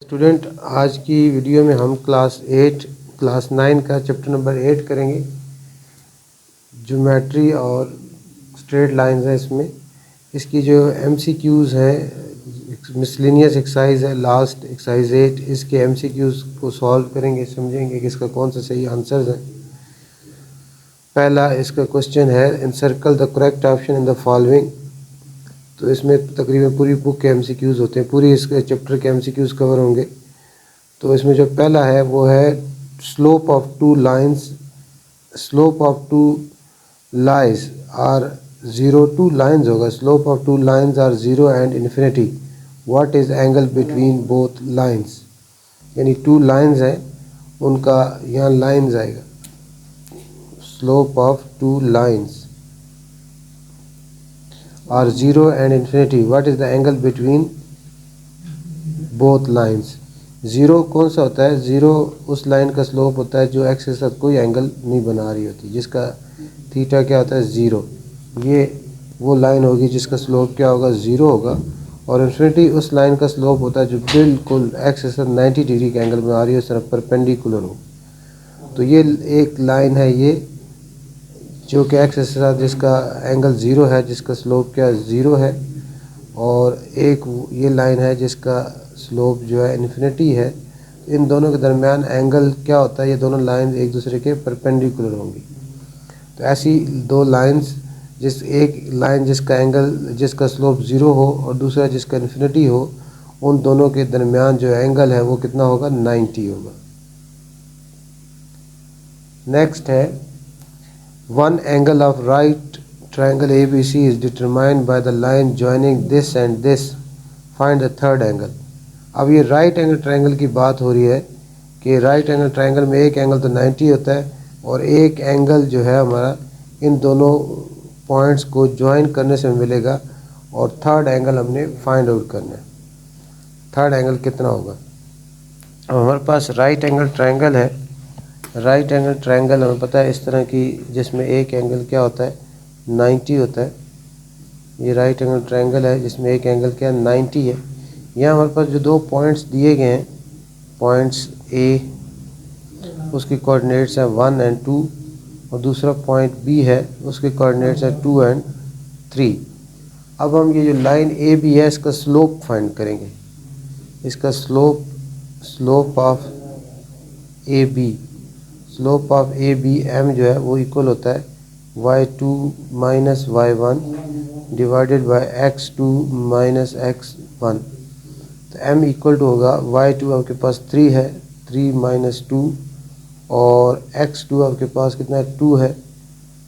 Student, आज की video में हम क्लास 9 का चैप्टर नंबर 8 करेंगे। ज्योमेट्री और स्ट्रेट लाइंस है इसमें। इसकी जो MCQs है, मिसलेनियस एक्सरसाइज है, लास्ट एक्सरसाइज 8, इसके MCQs को सॉल्व करेंगे, समझेंगे कि इसका कौन सा सही आंसर है। पहला इसका क्वेश्चन है, encircle the correct option in the following. तो इसमें तकरीबन पूरी बुक के MCQs होते हैं, पूरी इसके चैप्टर के MCQs कवर होंगे। तो इसमें जो पहला है वो है slope of two lines, slope of two lines are 0, two lines होगा। Slope of two lines are 0 and infinity, what is angle between both lines. यानी टू लाइंस है, उनका यहाँ लाइंस आएगा। Slope of two lines are 0 and infinity, what is the angle between both lines. Zero कौन सा होता है? Zero उस लाइन का स्लोप होता है जो एक्स के साथ कोई एंगल नहीं बना रही होती, जिसका थीटा क्या होता है? ज़ीरो। ये वो लाइन होगी जिसका स्लोप क्या होगा? ज़ीरो होगा। और इन्फिनिटी उस लाइन का स्लोप होता है जो बिल्कुल एक्स के साथ 90 डिग्री का एंगल बना रही है, उस तरफ परपेंडिकुलर हो। तो ये एक लाइन है, ये जो कि एक्स के साथ जिसका एंगल ज़ीरो है, जिसका स्लोप क्या ज़ीरो है। और एक ये लाइन है जिसका स्लोप जो है इन्फिनिटी है। इन दोनों के दरमियान एंगल क्या होता है? ये दोनों लाइंस एक दूसरे के परपेंडिकुलर होंगी। तो ऐसी दो लाइंस, एक लाइन जिसका एंगल, जिसका स्लोप ज़ीरो हो और दूसरा जिसका इन्फिनिटी हो, उन दोनों के दरमियान जो एंगल है वो कितना होगा? 90 होगा। नेक्स्ट है, one angle of right triangle ABC is determined by the line joining this and this, find the third angle। अब ये राइट एंगल ट्रायंगल की बात हो रही है कि राइट एंगल ट्रायंगल में एक एंगल तो 90 होता है और एक एंगल जो है हमारा इन दोनों पॉइंट्स को ज्वाइन करने से मिलेगा, और थर्ड एंगल हमने फाइंड आउट करना है। थर्ड एंगल कितना होगा? अब हमारे पास राइट एंगल ट्रायंगल है। राइट एंगल ट्रायंगल हमें पता है इस तरह की, जिसमें एक एंगल क्या होता है? 90 होता है। ये राइट एंगल ट्रायंगल है जिसमें एक एंगल क्या 90 है। यहाँ हमारे पास जो दो पॉइंट्स दिए गए हैं, पॉइंट्स A, उसके कोऑर्डिनेट्स हैं 1 और 2, और दूसरा पॉइंट B है, उसके कोऑर्डिनेट्स हैं 2 और 3। अब हम ये जो लाइन AB है इसका स्लोप फाइंड करेंगे। इसका slope of AB, slope of ABM जो है वो इक्वल होता है y2 minus y1 divided by x2 minus x1। तो m इक्वल टू होगा y2 आपके पास 3 है, 3 माइनस 2, और x2 आपके पास कितना है? 2 है,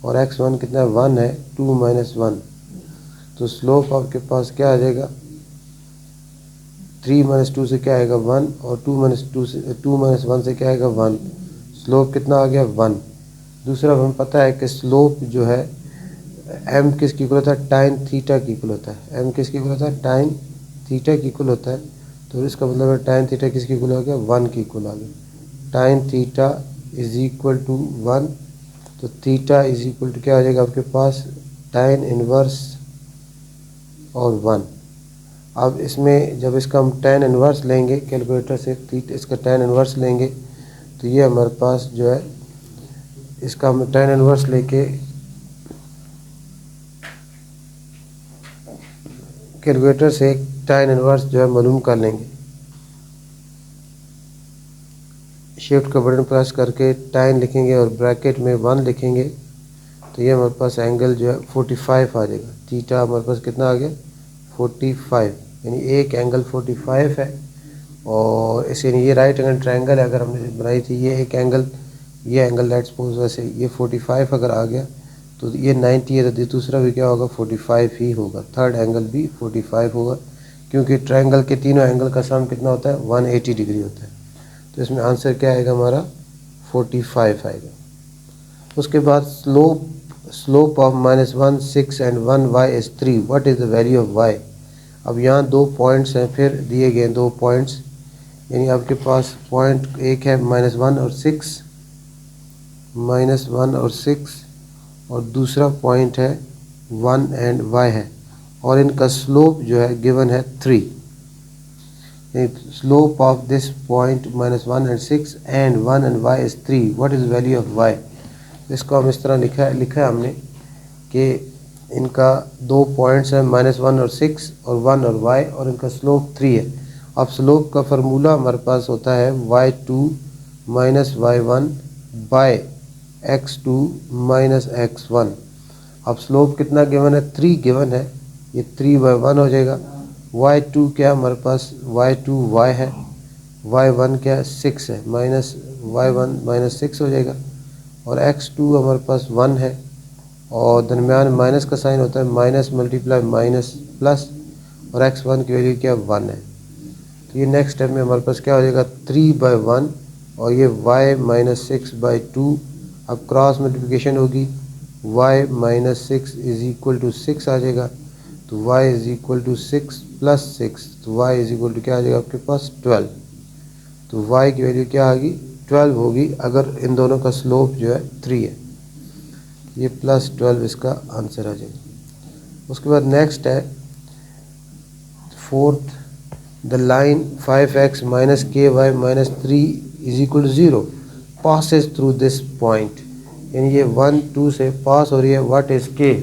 और x1 कितना है? 1 है, 2 माइनस 1। तो स्लोप आपके पास क्या आ जाएगा? 3 माइनस 2 से क्या आएगा? 1, और 2 माइनस 1 से क्या आएगा? 1। स्लोप कितना आ गया? 1। दूसरा हमें पता है कि स्लोप जो है m किसकी इक्वल होता है? टाइन थीटा की इक्वल होता है। m किसकी इक्वल होता है? टाइन थीटा की इक्वल होता है। तो इसका मतलब है टाइन थीटा किसकी इक्वल हो गया? 1 की इक्वल आ गया। टाइन थीटा इज इक्वल टू 1। तो थीटा इज इक्वल टू क्या आ जाएगा आपके पास? टाइन इनवर्स और 1। अब इसमें जब इसका हम tan इनवर्स लेंगे कैलकुलेटर से, इसका tan इनवर्स लेंगे, तो ये हमारे पास जो है, इसका हम tan इनवर्स लेके कैलकुलेटर से tan इनवर्स जो है मालूम कर लेंगे। शिफ्ट का बटन प्रेस करके tan लिखेंगे और ब्रैकेट में 1 लिखेंगे, तो ये हमारे पास एंगल जो है 45 आ जाएगा। थीटा हमारे पास कितना आ गया? 45। यानी एक एंगल 45 है। और इसे ये राइट एंगल ट्रायंगल है, अगर हमने बनाई थी ये एक एंगल, ये एंगल लेट्स सपोज वैसे ये 45 अगर आ गया तो ये 90 है, तो दूसरा भी क्या होगा? 45 ही होगा। थर्ड एंगल भी 45 होगा, क्योंकि ट्रायंगल के तीनों एंगल का सम कितना होता है? 180 डिग्री होता है। तो इसमें आंसर क्या आएगा हमारा? 45 आएगा। उसके बाद slope of -1 6 and 1 y is 3, what is the value of y। अब यहाँ दो पॉइंट्स हैं, फिर दिए गए दो पॉइंट्स, यानी आपके पास पॉइंट एक है -1 और 6, -1 और 6, और दूसरा पॉइंट है 1 और y है, और इनका स्लोप जो है गिवन है 3। Slope of this point -1 and 6 and 1 and y is 3, what is value of y। इसको हम इस तरह लिखा है हमने कि इनका दो पॉइंट्स हैं -1 और 6 और 1 और y, और इनका स्लोप 3 है। अब स्लोप का फार्मूला हमारे पास होता है y2 minus y1 bye x2 minus x1। अब स्लोप कितना गिवन है, 3 गिवन है, ये 3/1 हो जाएगा। y2 क्या हमारे पास, y2 y है, y1 क्या 6 है, माइनस y1 माइनस 6 हो जाएगा, और x2 हमारे पास 1 है, और दरमियान माइनस का साइन होता है, माइनस मल्टीप्लाई माइनस प्लस, और x1 की वैल्यू क्या 1 है। तो ये नेक्स्ट स्टेप में हमारे पास क्या हो जाएगा 3/1, और ये y माइनस 6/2। अब क्रॉस मल्टीप्लिकेशन होगी, y minus 6 is equal to 6 आ जाएगा, तो y is equal to 6 plus 6, तो y इज इक्वल टू क्या आ जाएगा आपके पास 12। तो y की वैल्यू क्या आ गई 12 होगी अगर इन दोनों का स्लोप जो है 3 है, ये प्लस 12 इसका आंसर आ जाएगा। उसके बाद नेक्स्ट है fourth, the line 5x minus ky minus 3 is equal to 0 passes through this point, यानी ये 1 2 से पास हो रही है। What is k,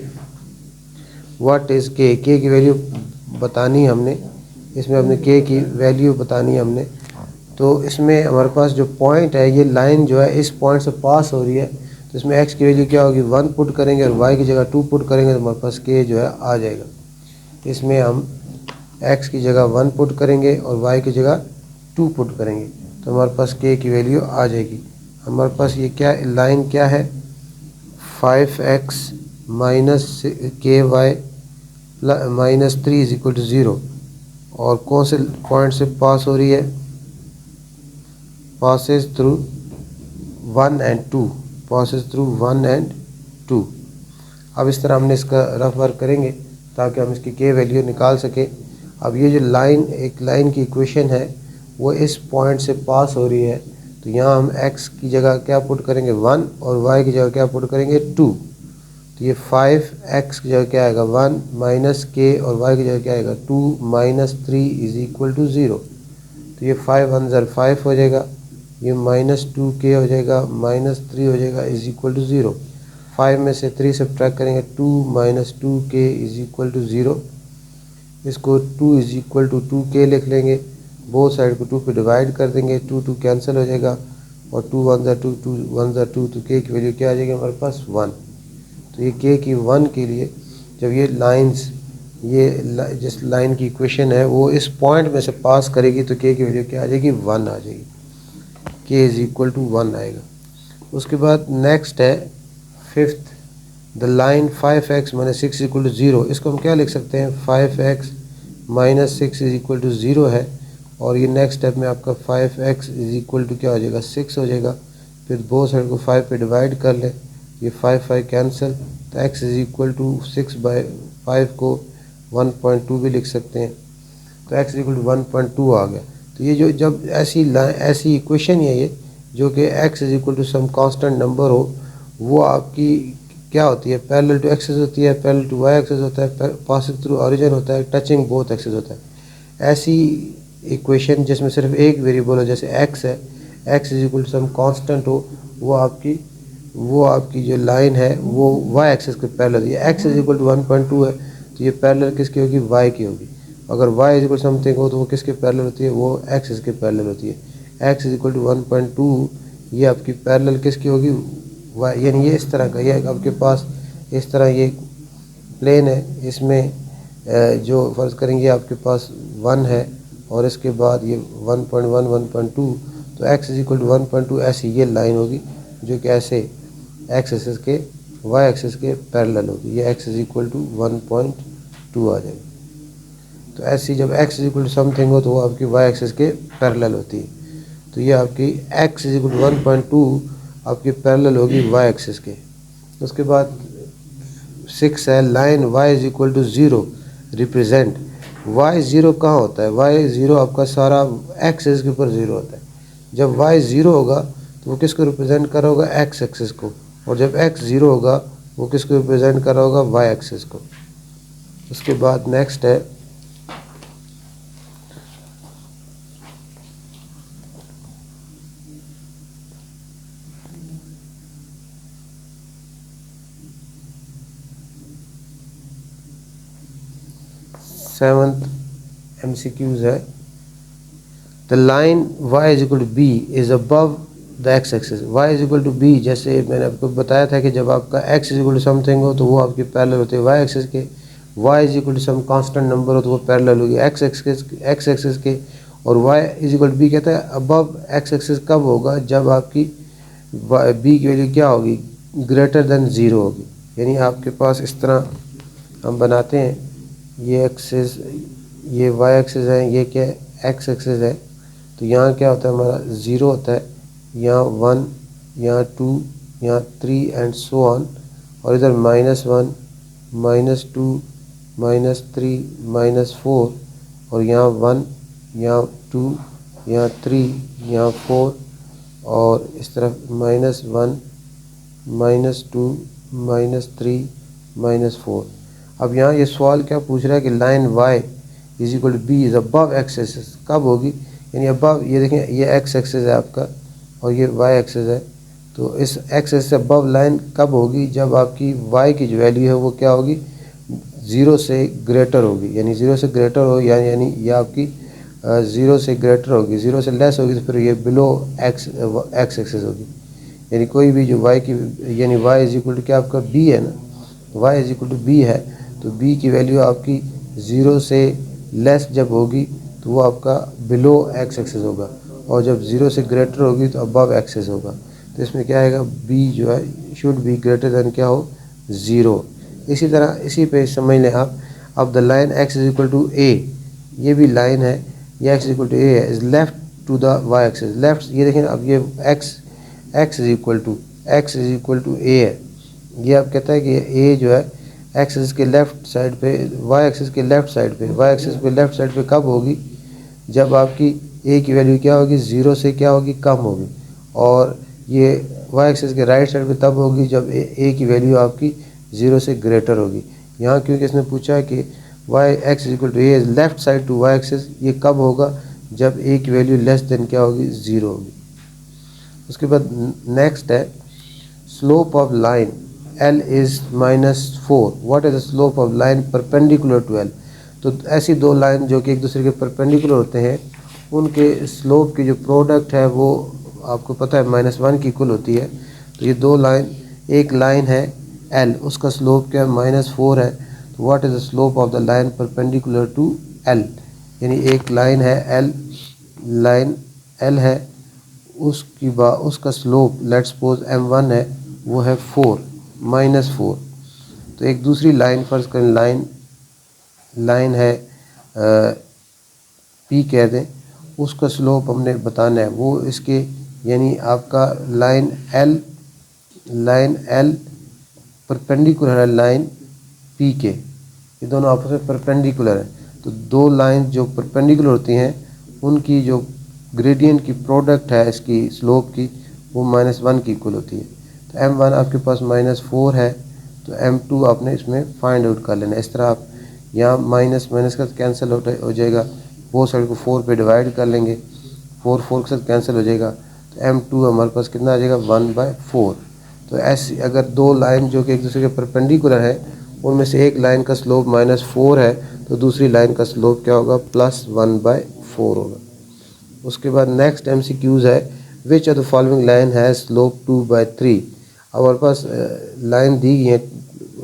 what is k, k की वैल्यू बतानी है हमने, इसमें हमने k की वैल्यू बतानी है हमने। तो इसमें हमारे पास जो पॉइंट है, ये लाइन जो है इस पॉइंट से पास हो रही है, तो इसमें x की वैल्यू क्या होगी 1 पुट करेंगे और y की जगह 2 पुट करेंगे, तो हमारे पास k जो है आ जाएगा। इसमें हम x की जगह 1 पुट करेंगे और y की जगह 2 पुट करेंगे, तो हमारे पास k की वैल्यू आ जाएगी। हमारे पास ये क्या लाइन क्या है 5x minus ky minus 3 is equal to 0, और कौन से पॉइंट से पास हो रही है, passes through 1 and 2, passes through 1 and 2। अब इस तरह हमने इसका रफ वर्क करेंगे ताकि हम इसकी k वैल्यू निकाल सकें। अब ये जो लाइन, एक लाइन की इक्वेशन है वो इस पॉइंट से पास हो रही है, तो यहाँ हम x की जगह क्या पुट करेंगे 1 और y की जगह क्या पुट करेंगे 2, तो ये 5x की जगह क्या आएगा 1 माइनस k और y की जगह क्या आएगा 2 माइनस 3 इज इक्वल टू 0। तो ये 5 1 ज़र 5 हो जाएगा, ये माइनस 2k हो जाएगा, माइनस 3 हो जाएगा इज इक्वल टू 0। 5 में से 3 सब्ट्रैक्ट करेंगे, 2 minus 2k is equal to 0। इसको 2 इज इक्वल टू 2k लिख लेंगे, बोथ साइड को 2 पे डिवाइड कर देंगे, 2 2 कैंसिल हो जाएगा, और 2 1 ज़र 2, 2 1 ज़र 2, तो k की वैल्यू क्या आ जाएगी हमारे पास 1। तो ये k की 1 के लिए जब ये लाइंस, ये जिस लाइन की इक्वेशन है वो इस पॉइंट में से पास करेगी, तो k की वैल्यू क्या आ जाएगी 1 आ जाएगी, k इज इक्वल टू 1 आएगा। उसके बाद नेक्स्ट है fifth, the line 5x minus 6 equal to 0। इसको हम क्या लिख सकते हैं 5x minus 6 is equal to 0 है, और ये नेक्स्ट स्टेप में आपका 5x इज इक्वल टू क्या हो जाएगा 6 हो जाएगा। फिर बोथ साइड को 5 पे डिवाइड कर लें, ये 5 5 कैंसिल, तो x इज इक्वल टू 6/5 को 1.2 भी लिख सकते हैं, तो x इज इक्वल टू 1.2 आ गया। तो ये जो जब ऐसी इक्वेशन है ये, जो कि x is equal to some constant number हो, वो आपकी क्या होती है पैरेलल टू एक्सिस होती है, पैरेलल टू वाई एक्सिस होता है, पासिंग थ्रू ओरिजिन होता है, टचिंग बोथ एक्सिस होता है। ऐसी इक्वेशन जिसमें सिर्फ एक वेरिएबल हो, जैसे x है, x is equal to some constant हो, वो आपकी जो लाइन है वो y एक्सिस के पैरेलल है। x इज इक्वल टू 1.2 है, तो ये पैरेलल किसकी होगी y की होगी। अगर y इज इक्वल समथिंग हो तो वो किसके पैरेलल होती है, वो x के पैरेलल होती है। x इज इक्वल टू 1.2 ये आपकी पैरेलल किसकी होगी y, यानी ये इस तरह का, ये आपके पास इस तरह ये प्लेन है, इसमें जो फ़र्ज़ करेंगे आपके पास 1 है और इसके बाद ये 1.1 1.2, तो x इज इक्वल टू 1.2 ऐसी ये लाइन होगी जो कि ऐसे x एक्सिस के y एक्सिस के पैरेलल होगी, ये x इज इक्वल टू 1.2 आ जाएगी। तो ऐसी जब x is equal to something हो तो वो आपकी y एक्सिस के पैरेलल होती है, तो ये आपकी x इज इक्वल टू 1.2 आपकी पैरेलल होगी y एक्सिस के। उसके बाद 6 है, line y is equal to 0 represent, y 0 कहाँ होता है, y 0 आपका सारा x एक्सिस के ऊपर 0 होता है। जब y 0 होगा तो वो किसको रिप्रेजेंट कर रहा होगा x एक्सिस को, और जब x 0 होगा वो किसको रिप्रेजेंट कर रहा होगा y एक्सिस को। उसके बाद नेक्स्ट है सेवंथ MCQs है, the line y is equal to B is above the x axis. y is equal to B, जैसे मैंने आपको बताया था कि जब आपका x is equal to something हो तो वो आपके पैरेलल होते हैं y एक्सिस के, y is equal to some constant number हो तो वो पैरेलल होगी x एक्सिस के, और y is equal to B कहता है अबव x एक्सिस कब होगा, जब आपकी b की वैल्यू क्या होगी, ग्रेटर देन 0 होगी। यानी आपके पास इस तरह हम बनाते हैं, ये एक्सिस, ये y एक्सिस है, ये क्या है, x एक्सिस है। तो यहाँ क्या होता है, हमारा 0 होता है, यहाँ 1, यहाँ 2, यहाँ 3 एंड सो ऑन, और इधर -1, -2, -3, -4, और यहाँ 1, यहाँ 2, यहाँ 3, यहाँ 4, और इस तरफ -1, -2, -3, -4। अब यहाँ ये सवाल क्या पूछ रहा है कि line y is equal to B is above x axis कब होगी, यानी अबव, ये देखें ये x एक्सिस है आपका और ये y एक्सिस है, तो इस x एक्सिस से अबव लाइन कब होगी, जब आपकी y की जो वैल्यू है वो क्या होगी, 0 से ग्रेटर होगी। यानी 0 से ग्रेटर हो, यानी ये आपकी 0 से ग्रेटर होगी, 0 से लेस होगी तो फिर ये बिलो x एक्सिस होगी। यानी कोई भी जो y की, यानी y इज इक्वल टू क्या आपका b है ना, y is equal to b है, तो b की वैल्यू आपकी 0 से लेस जब होगी तो वो आपका बिलो x एक्सिस होगा, और जब 0 से ग्रेटर होगी तो अबव एक्सिस होगा। तो इसमें क्या आएगा, b जो है शुड बी ग्रेटर दैन क्या हो, 0। इसी तरह इसी पे समझ लें आप, अब the line x is equal to a, ये भी लाइन है, ये x is equal to a है, is left to the y axis, left, ये देखें अब ये x is equal to a है, ये आप कहता है कि a जो है x एक्सिस के लेफ्ट साइड पे, y एक्सिस के लेफ्ट साइड पे, y एक्सिस पे लेफ्ट साइड पे कब होगी, जब आपकी a की वैल्यू क्या होगी, 0 से क्या होगी, कम होगी, और ये y एक्सिस के राइट साइड पे तब होगी जब a की वैल्यू आपकी 0 से ग्रेटर होगी। यहाँ क्योंकि इसने पूछा है कि x is equal to a is left side to y axis, ये कब होगा, जब a की वैल्यू लेस देन क्या होगी, 0 होगी। उसके बाद नेक्स्ट है slope of line L is -4, what is the slope of line perpendicular to L। तो ऐसी दो लाइन जो कि एक दूसरे के परपेंडिकुलर होते हैं, उनके स्लोप की जो प्रोडक्ट है वो आपको पता है -1 की इक्वल होती है। तो ये दो लाइन, एक लाइन है L, उसका स्लोप क्या है, -4 है, तो what is the slope of the line perpendicular to L। यानी एक लाइन है L, लाइन L है, उसका स्लोप लेट्स सपोज m1 है, वो है 4, -4। तो एक दूसरी लाइन फर्ज करें, लाइन है P कह दें, उसका स्लोप हमने बताना है, वो इसके, यानी आपका लाइन L परपेंडिकुलर है लाइन P के, ये दोनों आपस में परपेंडिकुलर है। तो दो लाइन जो परपेंडिकुलर होती हैं उनकी जो ग्रेडियंट की प्रोडक्ट है इसकी स्लोप की, वो -1 की इक्वल होती है। तो m1 आपके पास -4 है, तो m2 आपने इसमें फाइंड आउट कर लेना। इस तरह आप यहाँ माइनस का कैंसिल हो जाएगा, वो साइड को 4 पे डिवाइड कर लेंगे, 4 के साथ कैंसिल हो जाएगा, तो m2 हमारे पास कितना आ जाएगा, 1/4। तो ऐसी अगर दो लाइन जो कि एक दूसरे के परपेंडिकुलर है, उनमें से एक लाइन का स्लोप -4 है, तो दूसरी लाइन का स्लोप क्या होगा, +1/4 होगा। उसके बाद नेक्स्ट MCQs है, which of the following line has slope 2/3। अब हमारे पास लाइन दी गई है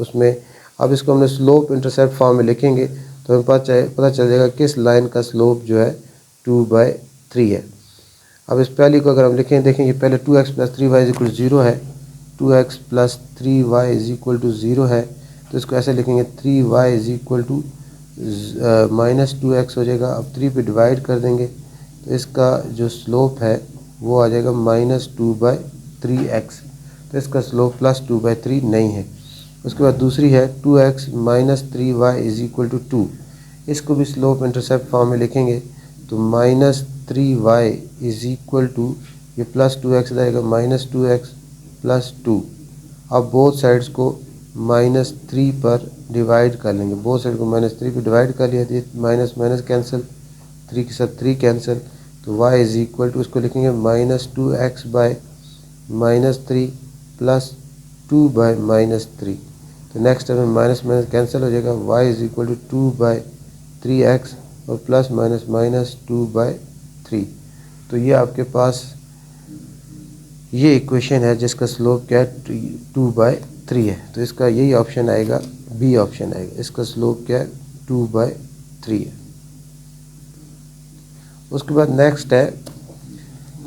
उसमें, अब इसको हमने स्लोप इंटरसेप्ट फॉर्म में लिखेंगे तो हमें पता चल जाएगा किस लाइन का स्लोप जो है 2/3 है। अब इस पहली को अगर हम लिखें, देखें ये पहले 2x + 3y = 0 है, 2x + 3y = 0 है, तो इसको ऐसे लिखेंगे 3y = -2x हो जाएगा। अब 3 पे डिवाइड कर देंगे तो इसका जो स्लोप है वो आ जाएगा -2/3x, तो इसका स्लोप +2/3 नहीं है। उसके बाद दूसरी है 2x - 3y = 2, इसको भी स्लोप इंटरसेप्ट फॉर्म में लिखेंगे तो -3y = ये +2x आएगा, -2x + 2। अब बोथ साइड्स को -3 पर डिवाइड कर लेंगे, बोथ साइड को -3 पर डिवाइड कर लिया, तो माइनस कैंसिल, 3 के साथ 3 कैंसिल, तो y = इसको लिखेंगे -2x / -3 + 2 / -3। तो नेक्स्ट हमें माइनस कैंसिल हो जाएगा, y = 2/3 3x और प्लस माइनस माइनस 2/3। तो ये आपके पास ये इक्वेशन है जिसका स्लोप क्या है 2/3 है। तो इसका यही ऑप्शन आएगा, बी ऑप्शन आएगा। इसका स्लोप क्या है 2/3 है। उसके बाद नेक्स्ट है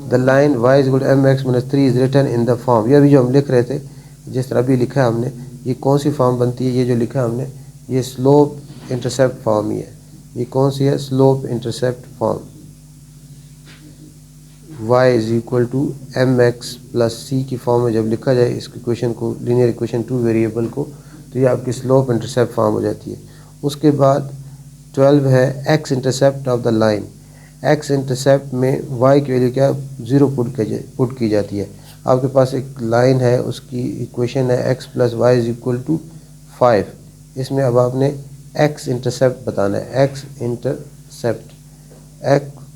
the line y is equal to mx-3 is written in the form. ये अभी जो हम लिख रहे थे, जिस तरह अभी लिखा है हमने, ये कौन सी फॉर्म बनती है? ये जो लिखा है हमने, ये स्लोप इंटरसेप्ट फॉर्म ही है। ये कौन सी है? Slope intercept form. y is equal to mx+c की फॉर्म में जब लिखा जाए इस इक्वेशन को, लीनियर इक्वेशन 2 वेरिएबल को, तो ये आपकी स्लोप इंटरसेप्ट फॉर्म हो जाती है। उसके बाद 12 है x intercept of the line. x intercept में y की वैल्यू क्या 0 पुट की जाती है। आपके पास एक लाइन है, उसकी इक्वेशन है x + y is equal to 5। इसमें अब आपने x इंटरसेप्ट बताना है। x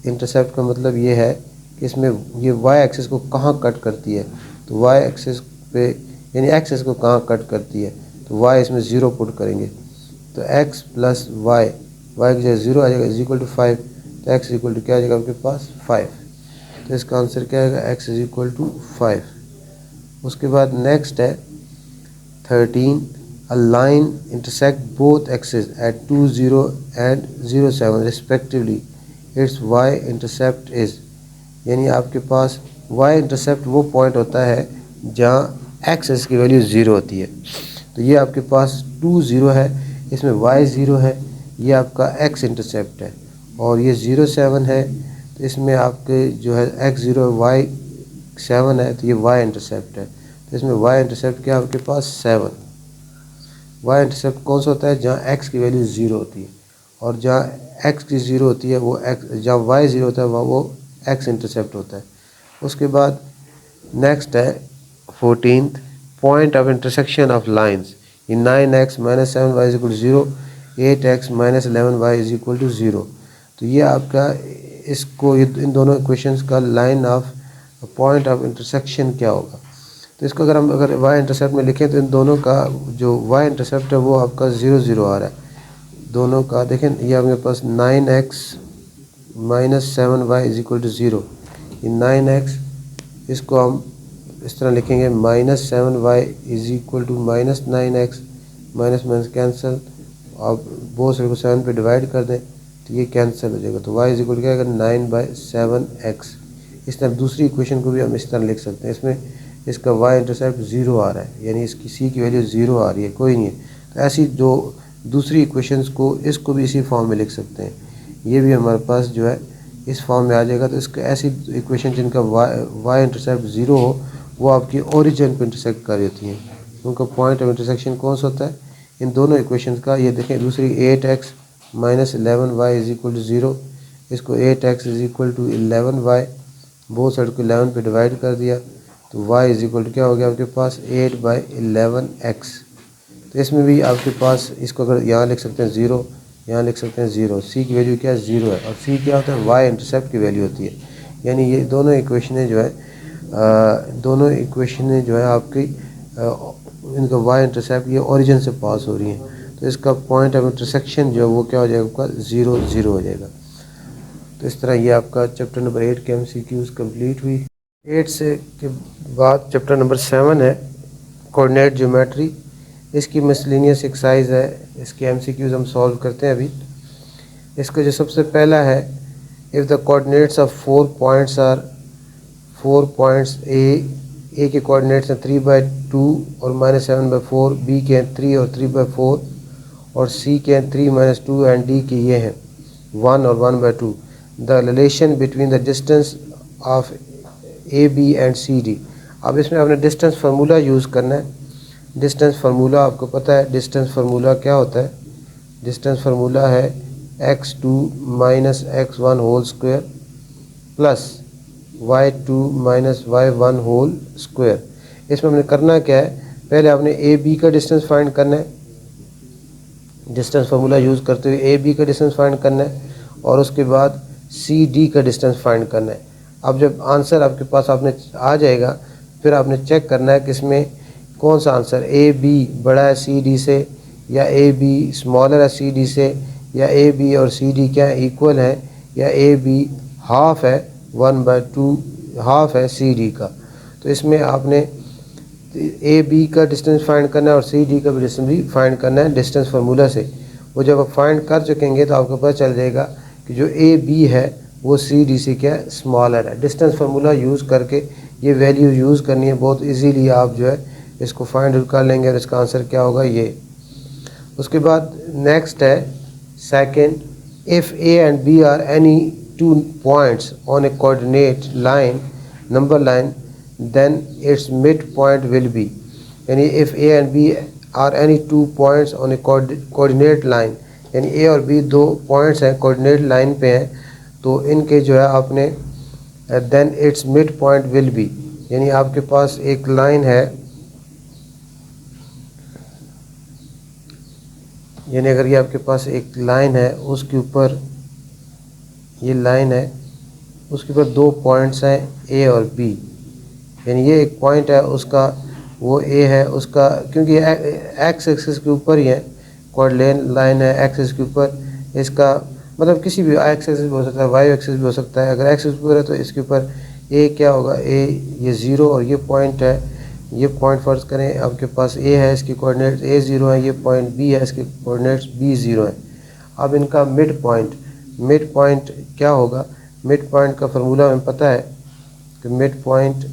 इंटरसेप्ट का मतलब ये है कि इसमें ये y एक्सिस को कहाँ कट करती है। तो y एक्सिस पे यानी x एक्सिस को कहाँ कट करती है, तो y इसमें 0 पुट करेंगे। तो x + y की जगह 0 आ जाएगा इज इक्वल टू 5। तो x इक्वल टू क्या आ जाएगा आपके पास 5। तो इसका आंसर क्या आएगा? x is equal to 5। उसके बाद नेक्स्ट है 13 a line intersect both axis at 2, 0 and 0, 7 respectively, its y intercept is. यानी आपके पास y इंटरसेप्ट वो पॉइंट होता है जहाँ x एक्सिस की वैल्यू 0 होती है। तो ये आपके पास 2, 0 है, इसमें y 0 है, ये आपका x इंटरसेप्ट है। और ये 0, 7 है, तो इसमें आपके जो है x 0 y 7 है, तो ये y इंटरसेप्ट है। तो इसमें y इंटरसेप्ट क्या आपके पास 7। y इंटरसेप्ट कौन सा होता है? जहाँ x की वैल्यू 0 होती है, और जहाँ x की 0 होती है वो x, जहाँ y 0 होता है वहाँ वो x इंटरसेप्ट होता है। उसके बाद नेक्स्ट है 14th point of intersection of lines in 9x - 7y is equal to 0, 8x - 11y is equal to 0। तो ये आपका इसको इन दोनों इक्वेशंस का line of point of intersection क्या होगा? तो इसको अगर y इंटरसेप्ट में लिखें तो इन दोनों का जो y इंटरसेप्ट है वो आपका 0, 0 आ रहा है। दोनों का देखें, ये आपके पास 9x - 7y is equal to 0। ये 9x इसको हम इस तरह लिखेंगे -7y is equal to -9x, minus minus cancel, आप बोथ साइड को 7 पे डिवाइड कर दें तो ये कैंसिल हो जाएगा। तो y इज इक्वल क्या आएगा 9/7x। इस तरह दूसरी इक्वेशन को भी हम इस तरह लिख सकते हैं। इसमें इसका y इंटरसेप्ट 0 आ रहा है, यानी इसकी c की वैल्यू 0 आ रही है, कोई नहीं है। तो ऐसी जो दूसरी इक्वेशंस को, इसको भी इसी फॉर्म में लिख सकते हैं। ये भी हमारे पास जो है इस फॉर्म में आ जाएगा। तो इसका ऐसी इक्वेशन जिनका y इंटरसेप्ट 0 हो वो आपकी ओरिजिन को इंटरसेक्ट कर रही होती हैं। उनका पॉइंट ऑफ इंटरसेक्शन कौन सा होता है? इन दोनों इक्वेशंस का। ये देखें दूसरी 8x - 11y is equal to 0, इसको 8x is equal to 11y, both side को 11 पे डिवाइड कर दिया तो y इज इक्वल टू क्या हो गया आपके पास 8/11x। तो इसमें भी आपके पास इसको अगर यहाँ लिख सकते हैं 0, यहाँ लिख सकते हैं 0। c की वैल्यू क्या है 0 है, और c क्या होता है y इंटरसेप्ट की वैल्यू होती है। यानी ये दोनों इक्वेशनें जो है आपकी इनका y इंटरसेप्ट ये ओरिजिन से पास हो रही हैं। तो इसका पॉइंट ऑफ इंटरसेक्शन जो है वो क्या हो जाएगा आपका 0, 0 हो जाएगा। तो इस तरह ये आपका चैप्टर नंबर 8 के MCQs कंप्लीट हुई। 8 से के बाद चैप्टर नंबर 7 है कोऑर्डिनेट ज्योमेट्री। इसकी मिसलेनियस एक्सरसाइज है, इसके MCQs हम सॉल्व करते हैं अभी। इसका जो सबसे पहला है, if the coordinates of 4 points are 4 points A के कोऑर्डिनेट्स हैं 3/2 और -7/4, बी के हैं 3 और 3/4, और सी के हैं 3 - 2 एंड डी के ये हैं 1 और 1/2। The relation between the distance of A B and C D. अब इसमें आपने डिस्टेंस फार्मूला यूज़ करना है। डिस्टेंस फार्मूला आपको पता है, डिस्टेंस फार्मूला क्या होता है? डिस्टेंस फार्मूला है x2 - x1 whole square plus y2 - y1 whole square. इसमें हमने करना क्या है, पहले आपने ए बी का डिस्टेंस फाइंड करना है, डिस्टेंस फार्मूला यूज़ करते हुए ए बी का डिस्टेंस फाइंड करना है, और उसके बाद सी डी का डिस्टेंस फाइंड करना है। अब जब आंसर आपके पास आपने आ जाएगा, फिर आपने चेक करना है कि इसमें कौन सा आंसर ए बी बड़ा है सी डी से, या ए बी स्मॉलर है सी डी से, या ए बी और सी डी क्या इक्वल है, या ए बी हाफ है 1/2 हाफ है सी डी का। तो इसमें आपने ए बी का डिस्टेंस फाइंड करना है और सी डी का भी डिस्टेंस भी फाइंड करना है डिस्टेंस फार्मूला से। वो जब आप फाइंड कर चुकेंगे तो आपको पता चल जाएगा कि जो ए बी है वो सी डी से क्या स्मॉलर है। डिस्टेंस फार्मूला यूज़ करके ये वैल्यू यूज़ करनी है, बहुत इजीली आप जो है इसको फाइंड आउट कर लेंगे और इसका आंसर क्या होगा ये। उसके बाद नेक्स्ट है second, if A and B are any 2 points on a coordinate line number line then its mid point will be, यानी if A and B are any 2 points on a coordinate line, यानी A और B 2 points हैं coordinate line पे हैं, तो इनके जो है आपने then its mid point will be, यानी आपके पास एक लाइन है, यानी अगर ये आपके पास एक लाइन है उसके ऊपर ये लाइन है, उसके ऊपर 2 पॉइंट्स हैं ए और बी, यानी ये एक पॉइंट है उसका वो ए है उसका, क्योंकि एक्स एक्सिस के ऊपर ही है कोऑर्डिनेट लाइन है एक्सिस के ऊपर, इसका मतलब किसी भी एक्स एक्सिस भी हो सकता है, वाई एक्सिस भी हो सकता है। अगर एक्स एक्सिस ऊपर है तो इसके ऊपर ए क्या होगा, ए ये 0 और ये पॉइंट है, ये पॉइंट फर्ज करें आपके पास ए है, इसकी कोऑर्डिनेट्स ए 0 है, ये पॉइंट बी है, इसके कोऑर्डिनेट्स बी 0 है। अब इनका मिड पॉइंट क्या होगा, मिड पॉइंट का फार्मूला हमें पता है कि मिड पॉइंट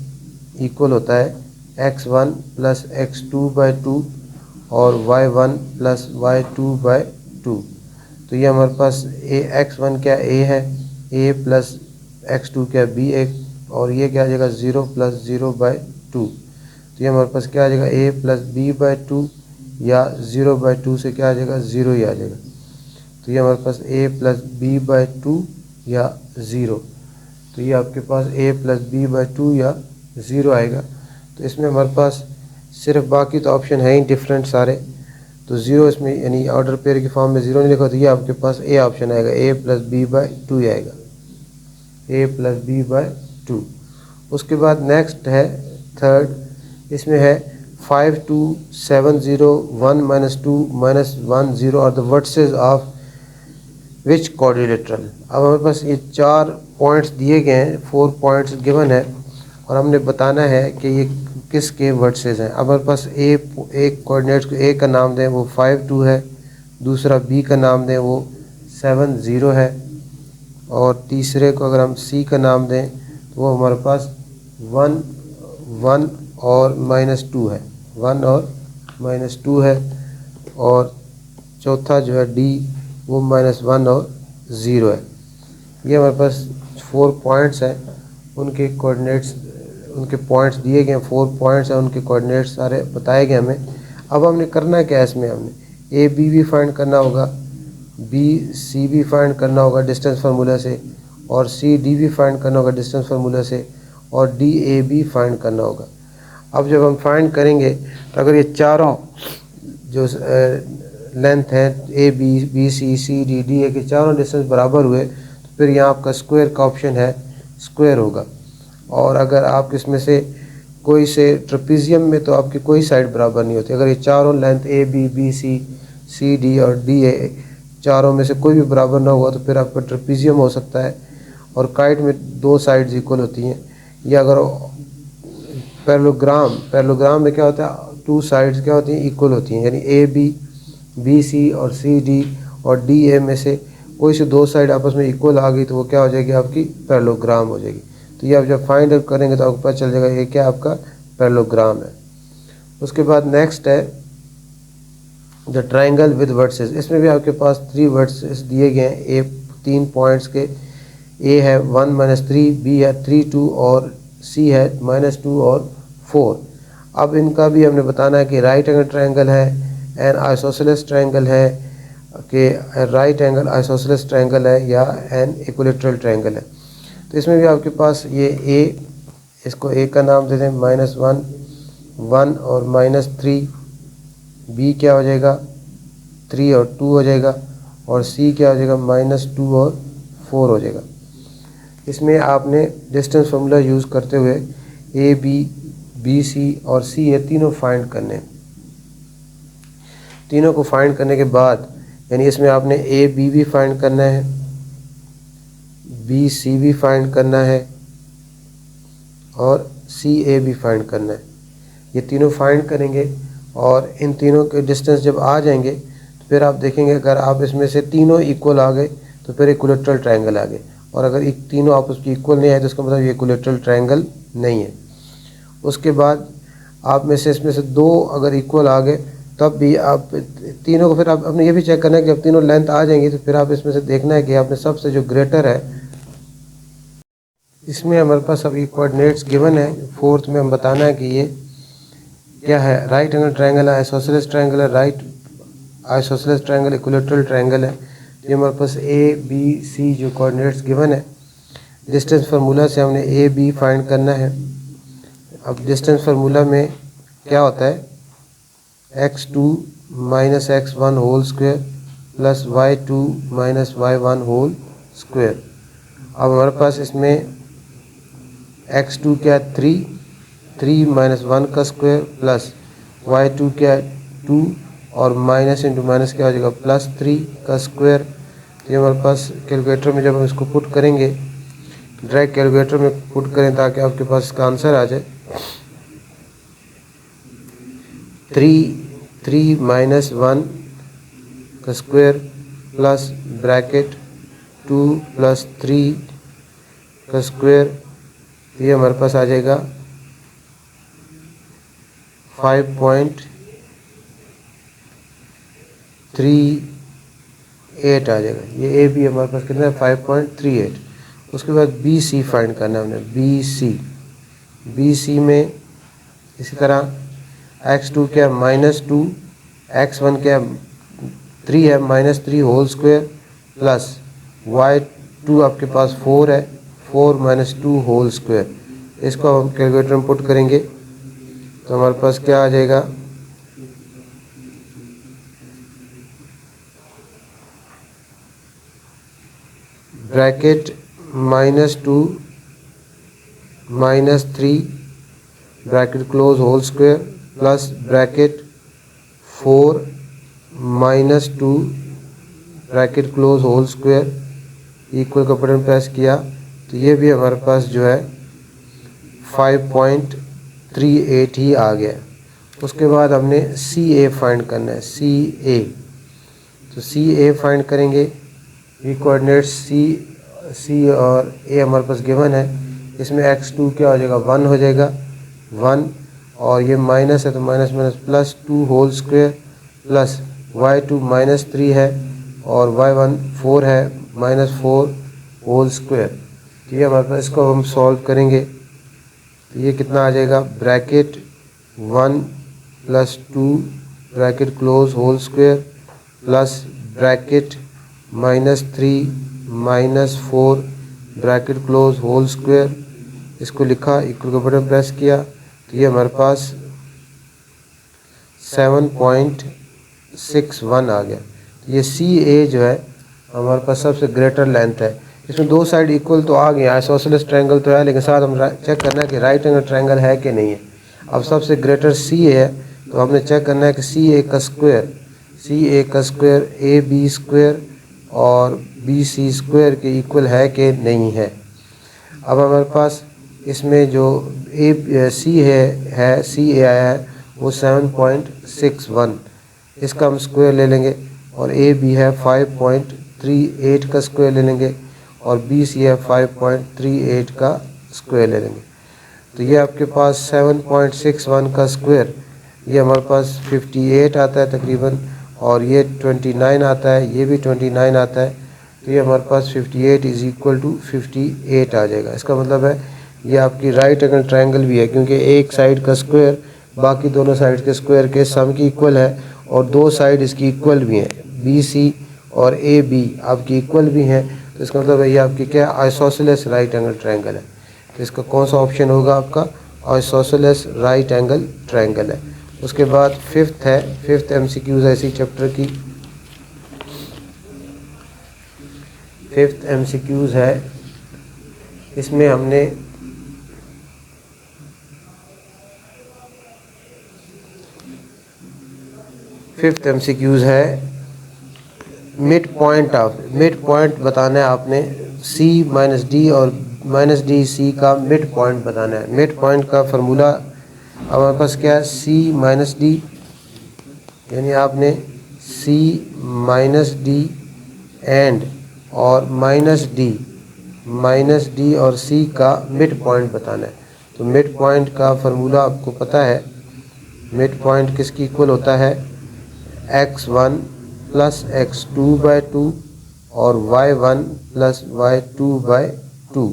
इक्वल होता है x1 प्लस x2/2 और y1 प्लस y2/2। तो ये हमारे पास x1 क्या a है, a प्लस x2 क्या b एक, और ये क्या आ जाएगा 0 प्लस 0/2। तो ये हमारे पास क्या आ जाएगा a प्लस b/2 या 0/2 से क्या आ जाएगा 0 ही आ जाएगा। तो ये हमारे पास a प्लस b/2 या 0, तो ये आपके पास a प्लस b/2 या 0 आएगा। तो इसमें हमारे पास सिर्फ बाकी तो ऑप्शन है ही डिफरेंट सारे, तो 0 इसमें यानी ऑर्डर पेयर की फॉर्म में 0 नहीं लिखा, तो ये आपके पास ए ऑप्शन आएगा, a प्लस b/2 ही आएगा, a प्लस b/2। उसके बाद नेक्स्ट है थर्ड, इसमें है 5 2 7 0 1 -2 -1 0 और the versus of which quadrilateral. अब हमारे पास ये 4 पॉइंट्स दिए गए हैं, 4 पॉइंट्स गिवन है और हमने बताना है कि ये किसके वर्सेस हैं। अब हमारे पास एक कोऑर्डिनेट्स को ए का नाम दें वो 5 2 है, दूसरा बी का नाम दें वो 7 0 है, और तीसरे को अगर हम सी का नाम दें तो वो हमारे पास 1 1 और -2 है, 1 और -2 है, और चौथा जो है डी वो -1 और 0 है। ये हमारे पास 4 पॉइंट्स हैं, उनके कोऑर्डिनेट्स उनके पॉइंट्स दिए गए, 4 पॉइंट्स हैं, उनके कोऑर्डिनेट्स सारे बताए गए हमें। अब हमने करना क्या है, इसमें हमने ए बी भी फाइंड करना होगा, बी सी भी फाइंड करना होगा डिस्टेंस फार्मूला से, और सी डी भी फाइंड करना होगा डिस्टेंस फार्मूला से, और डी ए भी फाइंड करना होगा। अब जब हम फाइंड करेंगे तो अगर ये चारों जो लेंथ है A B C C D D A के चारों डिस्टेंस बराबर हुए तो फिर यहाँ आपका स्क्वायर का ऑप्शन है, स्क्वायर होगा। और अगर आप इसमें से कोई से ट्रेपीजियम में तो आपकी कोई साइड बराबर नहीं होती, अगर ये चारों length A B C C D और डी ए चारों में से कोई भी बराबर ना हुआ तो फिर आपका ट्रेपीजियम हो सकता है। और काइट में 2 साइड्स इक्वल होती हैं, या अगर पैरेललोग्राम में क्या होता है 2 साइड्स क्या होती हैं इक्वल होती हैं, यानी ए बी सी और सी डी और डी ए में से कोई से 2 साइड आपस में इक्वल आ गई तो वो क्या हो जाएगी आपकी पैरेललोग्राम हो जाएगी। तो ये आप जब फाइंड आउट करेंगे तो आपको पता चल जाएगा ये क्या आपका पैरेललोग्राम है। उसके बाद नेक्स्ट है द ट्राइंगल विद वर्सेस। इसमें भी आपके पास 3 वर्सेस दिए गए हैं, ए 3 पॉइंट्स के, ए है 1 -3, बी है 3 2 और सी है -2 और 4। अब इनका भी हमने बताना है कि राइट एंगल ट्राइंगल है, एन आइसोसेलेस ट्राइंगल है, कि राइट एंगल आइसोसेलेस ट्राइंगल है, या एन इक्विलेटरल ट्राइंगल है। तो इसमें भी आपके पास ये ए, इसको ए का नाम दे दें -1 1 और -3, बी क्या हो जाएगा 3 और 2 हो जाएगा, और सी क्या हो जाएगा -2 और 4 हो जाएगा। इसमें आपने डिस्टेंस फार्मूला यूज़ करते हुए ए बी सी और सी ये तीनों फाइंड करने। तीनों को फाइंड करने के बाद यानी इसमें आपने ए बी भी फाइंड करना है, बी सी भी फाइंड करना है और सी ए भी फाइंड करना है। ये तीनों फाइंड करेंगे और इन तीनों के डिस्टेंस जब आ जाएंगे तो फिर आप देखेंगे अगर आप इसमें से तीनों इक्वल आ गए तो फिर इक्विलेटरल ट्रायंगल आ गए, और अगर तीनों आपस की इक्वल नहीं आए तो इसका मतलब ये इक्विलेटरल ट्रायंगल नहीं है। उसके बाद आप में से इसमें से दो अगर इक्वल आ गए तब भी आप तीनों को फिर आप अपने ये भी चेक करना है कि अब तीनों लेंथ आ जाएंगी तो फिर आप इसमें से देखना है कि आपने सबसे जो ग्रेटर है, इसमें हमारे पास अभी कोऑर्डिनेट्स गिवन है। फोर्थ में हम बताना है कि ये क्या है, राइट एंगल ट्रायंगल है, आइसोसेलेस ट्रायंगल है, right isosceles triangle, equilateral triangle है। ये हमारे पास ए बी सी जो कोऑर्डिनेट्स गिवन है, डिस्टेंस फार्मूला से हमने ए बी फाइंड करना है। अब डिस्टेंस फार्मूला में क्या होता है, x2 minus x1 whole square plus y2 minus y1 whole square. अब हमारे पास इसमें x2 क्या है 3 माइनस 1 का स्क्वायर प्लस y2 क्या है 2 और माइनस इंटू माइनस क्या हो जाएगा प्लस 3 का स्क्वायर। तो ये हमारे पास कैलकुलेटर में जब हम इसको पुट करेंगे, डायरेक्ट कैलकुलेटर में पुट करें ताकि आपके पास इसका आंसर आ जाए, 3 माइनस 1 का स्क्वायर प्लस ब्रैकेट 2 प्लस 3 का स्क्वायर। ये हमारे पास आ जाएगा 5.38 आ जाएगा। ये ए बी हमारे पास कितना है 5.38। उसके बाद बी सी फाइंड करना है हमने, बी सी में इसी तरह x2 क्या -2, x1 क्या 3 है -3 होल स्क्वायर प्लस y2 आपके पास 4 है 4 माइनस 2 होल स्क्वायर। इसको हम कैलकुलेटर में पुट करेंगे तो हमारे पास क्या आ जाएगा, bracket -2 -3 bracket close whole square plus bracket 4 -2 bracket close whole square equal का बटन प्रेस किया तो ये भी हमारे पास जो है 5.38 ही आ गया। उसके बाद हमने सी ए फाइंड करना है, तो सी ए फाइंड करेंगे। ये कोऑर्डिनेट्स सी और ए हमारे पास गिवन है। इसमें x2 क्या हो जाएगा 1 हो जाएगा 1, और ये माइनस है तो minus minus plus 2 whole square plus y2 -3 है और y1 4 है -4 होल स्क्वायर। तो ये हमारे पास इसको हम सॉल्व करेंगे तो ये कितना आ जाएगा, bracket 1 plus 2 bracket close whole square plus bracket -3 -4 bracket close whole square. इसको लिखा, इक्वल का बटन प्रेस किया तो ये हमारे पास 7.61 आ गया। तो ये सी ए जो है हमारे पास सबसे ग्रेटर लेंथ है। इसमें दो साइड इक्वल तो आ गया, आइसोसेलेस ट्रायंगल तो है, लेकिन साथ हम चेक करना है कि राइट एंगल ट्रायंगल है कि नहीं है। अब सबसे ग्रेटर सी है तो हमने चेक करना है कि सी ए का स्क्वायर ए बी स्क्वायर और बी सी स्क्वायर के इक्वल है कि नहीं है। अब हमारे पास इसमें जो सी ए आया है वो 7.61, इसका हम स्क्वायर ले लेंगे, और ए बी है 5.38 का स्क्वायर ले लेंगे, और बी सी है 5.38 का स्क्वायर ले लेंगे। तो ये आपके पास 7.61 का स्क्वायर, ये हमारे पास 58 आता है तकरीबन, और ये 29 आता है, ये भी 29 आता है। तो ये हमारे पास 58 इज इक्वल टू 58 आ जाएगा। इसका मतलब है ये आपकी राइट एंगल ट्रायंगल भी है, क्योंकि एक साइड का स्क्वायर बाकी दोनों साइड के स्क्वायर के सम की इक्वल है, और दो साइड इसकी इक्वल भी हैं, बी सी और ए बी आपकी इक्वल भी हैं। तो इसका मतलब है ये आपकी क्या आइसोसेलेस राइट एंगल ट्रायंगल है। तो इसका कौन सा ऑप्शन होगा आपका, आइसोसेलेस राइट एंगल ट्रायंगल है। उसके बाद फिफ्थ एमसीक्यूज है इसी चैप्टर की। फिफ्थ एमसीक्यूज है, इसमें हमने फिफ्थ एमसीक्यूज है मिड पॉइंट बताना है आपने सी माइनस डी और माइनस डी सी का मिड पॉइंट बताना है। मिड पॉइंट का फार्मूला हमारे पास क्या है, सी माइनस डी, यानी आपने सी माइनस डी एंड और माइनस डी और सी का मिड पॉइंट बताना है। तो मिड पॉइंट का फार्मूला आपको पता है, मिड पॉइंट किसकी इक्वल होता है, x1 प्लस x2/2 और y1 प्लस y2/2।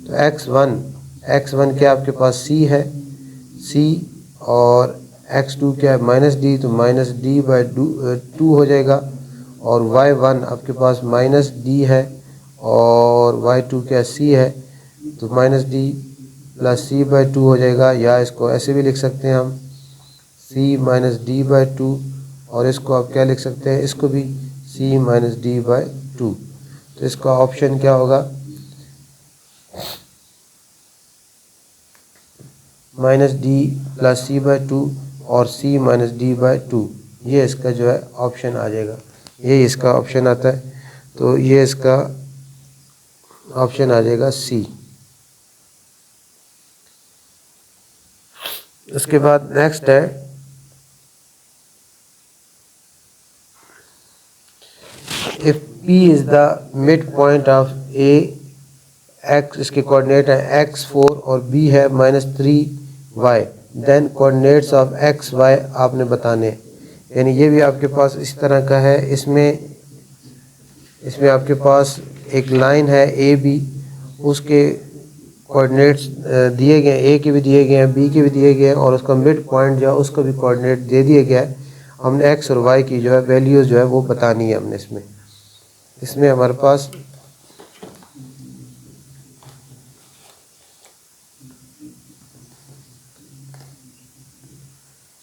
तो x1 क्या आपके पास c है, c, और x2 क्या है माइनस डी, तो माइनस d/2 हो जाएगा, और y1 आपके पास माइनस डी है और y2 क्या c है, तो माइनस डी प्लस c/2 हो जाएगा। या इसको ऐसे भी लिख सकते हैं हम c माइनस d/2, और इसको आप क्या लिख सकते हैं, इसको भी c माइनस d/2। तो इसका ऑप्शन क्या होगा, माइनस डी प्लस c/2 और c माइनस d/2। ये इसका जो है ऑप्शन आ जाएगा, ये इसका ऑप्शन आता है। तो ये इसका ऑप्शन आ जाएगा सी। उसके बाद नेक्स्ट है if P is the mid point of A, x इसके कोऑर्डिनेट है x4 और B है -3y, then coordinates of x y आपने बताने। यानी ये भी आपके पास इस तरह का है। इसमें आपके पास एक लाइन है ए बी, उसके कोऑर्डिनेट्स दिए गए हैं, ए के भी दिए गए हैं, बी के भी दिए गए हैं, और उसका मिड पॉइंट जो है उसका भी कोऑर्डिनेट दे दिया गया है। हमने एक्स और वाई की जो है वैल्यूज़ जो है वो बतानी है हमने। इसमें हमारे पास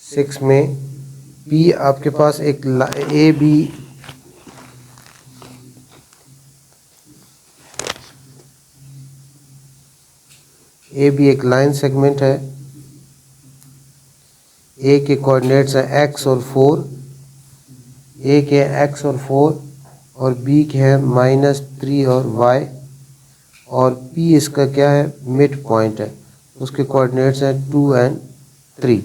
सिक्स में पी आपके पास एक ए बी एक लाइन सेगमेंट है। ए के कोऑर्डिनेट्स हैं एक्स और 4, ए के एक्स और 4, और बी के हैं -3 और वाई, और पी इसका क्या है, मिड पॉइंट है, उसके कोऑर्डिनेट्स हैं 2 और 3।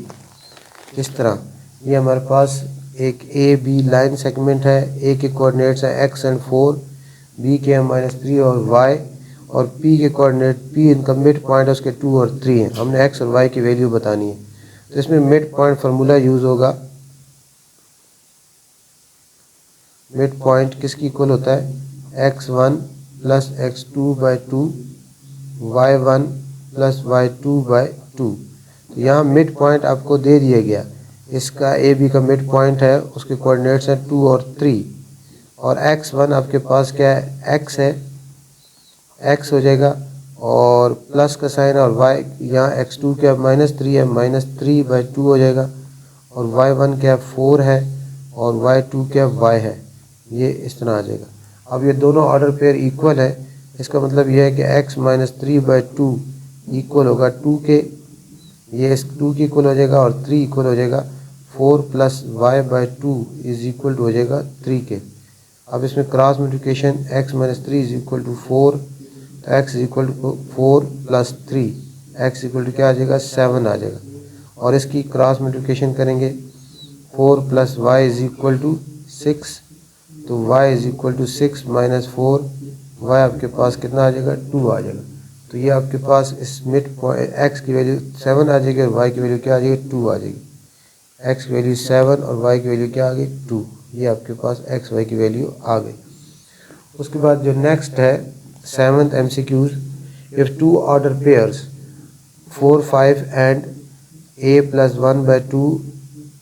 इस तरह ये हमारे पास एक ए बी लाइन सेगमेंट है। ए के कोऑर्डिनेट्स हैं एक्स एंड 4, बी के हैं -3 और वाई, और पी के कोऑर्डिनेट, पी इनका मिड पॉइंट है, उसके 2 और 3 हैं। हमने एक्स और वाई की वैल्यू बतानी है। तो इसमें मिड पॉइंट फार्मूला यूज़ होगा। मिड पॉइंट किसकी इक्वल होता है, x1 plus x2/2 y1 plus y2/2। तो यहाँ मिड पॉइंट आपको दे दिया गया, इसका ए बी का मिड पॉइंट है, उसके कोऑर्डिनेट्स हैं 2 और 3, और x1 आपके पास क्या है, x है, x हो जाएगा, और प्लस का साइन, और y यहाँ x2 क्या -3 है, -3/2 हो जाएगा, और y1 क्या 4 है, और y2 क्या y है। ये इस तरह आ जाएगा। अब ये दोनों ऑर्डर पेयर इक्वल है, इसका मतलब यह है कि x -3/2 इक्वल होगा 2 के, ये इस 2 की इक्वल हो जाएगा, और 3 इक्वल हो जाएगा 4 plus y/2 is equal to हो जाएगा 3 के। अब इसमें cross multiplication x -3 is equal to 4, तो x is equal to 4 plus 3, x equal to क्या आ जाएगा, 7 आ जाएगा। और इसकी क्रॉस मल्टीप्लिकेशन करेंगे, 4 plus y is equal to 6, तो y is equal to 6 minus 4, y आपके पास कितना आ जाएगा, 2 आ जाएगा। तो ये आपके पास इस मिड पॉइंट x की वैल्यू 7 आ जाएगी, और y की वैल्यू क्या आ जाएगी, 2 आ जाएगी। x की वैल्यू 7 और y की वैल्यू क्या आ गई, 2। ये आपके पास x y की वैल्यू आ गई। उसके बाद जो नेक्स्ट है 7th MCQs, if 2 order pairs 4, 5 and a plus 1/2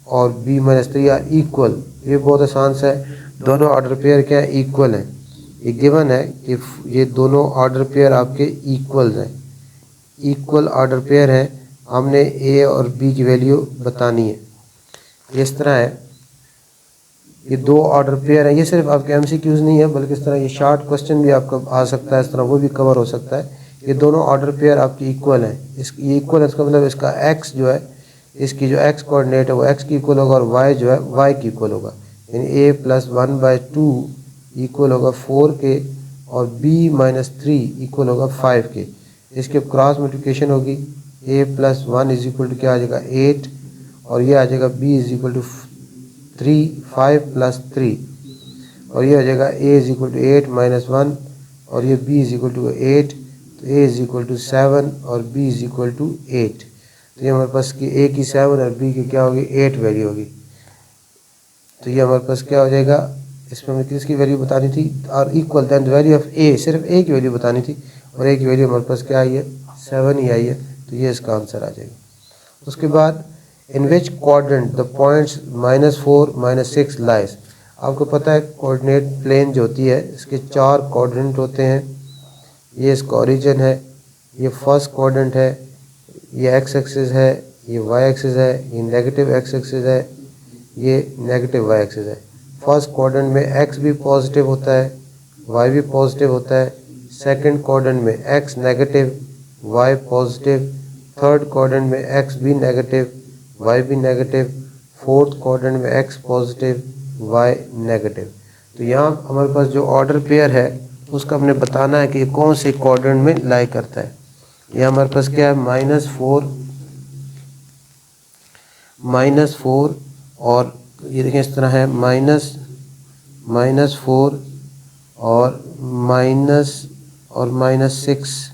और b -3 आर इक्वल। ये बहुत आसान सा है, दोनों ऑर्डर पेयर क्या है, इक्वल है। ये गिवन है कि ये दोनों ऑर्डर पेयर आपके इक्वल हैं, इक्वल ऑर्डर पेयर है। हमने ए और बी की वैल्यू बतानी है। इस तरह है, ये 2 ऑर्डर पेयर है। ये सिर्फ आपके MCQs नहीं है, बल्कि इस तरह ये शॉर्ट क्वेश्चन भी आपका आ सकता है, इस तरह वो भी कवर हो सकता है। ये दोनों ऑर्डर पेयर आपकी इक्वल हैं। ये इक्वल है, इसका मतलब इसका x जो है, इसकी जो x कोऑर्डिनेट है वो x की इक्वल होगा, और y जो है y की इक्वल होगा। यानी a प्लस 1/2 इक्वल होगा 4k और b माइनस 3 इक्वल होगा 5k। इसके क्रॉस मल्टीप्लिकेशन होगी, a plus 1 is equal to क्या आ जाएगा 8 और ये आ जाएगा b is equal to 3, 5 plus 3 और ये आ जाएगा a is equal to 8 minus 1 और ये b इज इक्वल टू 8, तो a इज इक्वल टू 7 और b इज इक्वल टू 8। तो ये हमारे पास की a की 7 और b की क्या होगी 8 वैल्यू होगी। तो ये हमारे पास क्या हो जाएगा, इसमें हमें किसकी वैल्यू बतानी थी और equal then the value of a, सिर्फ a की वैल्यू बतानी थी और a की वैल्यू हमारे पास क्या आई है 7 ही आई है, तो ये इसका आंसर आ जाएगा। उसके बाद in which quadrant the points -4 -6 lies. आपको पता है कोऑर्डिनेट प्लेन जो होती है इसके 4 क्वाड्रेंट होते हैं। ये इसका ओरिजिन है, ये फर्स्ट क्वाड्रेंट है, ये एक्स एक्सिस है, ये वाई एक्सिस है, ये नेगेटिव एक्स एक्सिस है, ये नेगेटिव वाई एक्सिस है। फर्स्ट क्वाड्रेंट में एक्स भी पॉजिटिव होता है, वाई भी पॉजिटिव होता है। सेकंड क्वाड्रेंट में x negative, y positive. Third quadrant में एक्स भी नेगेटिव, वाई भी नेगेटिव। फोर्थ क्वाड्रेंट में एक्स पॉजिटिव, वाई नेगेटिव। तो यहाँ हमारे पास जो ऑर्डर पेयर है उसका हमने बताना है कि ये कौन से क्वाड्रेंट में लाई करता है। ये हमारे पास क्या है -4 और ये देखें इस तरह है -4 और -6।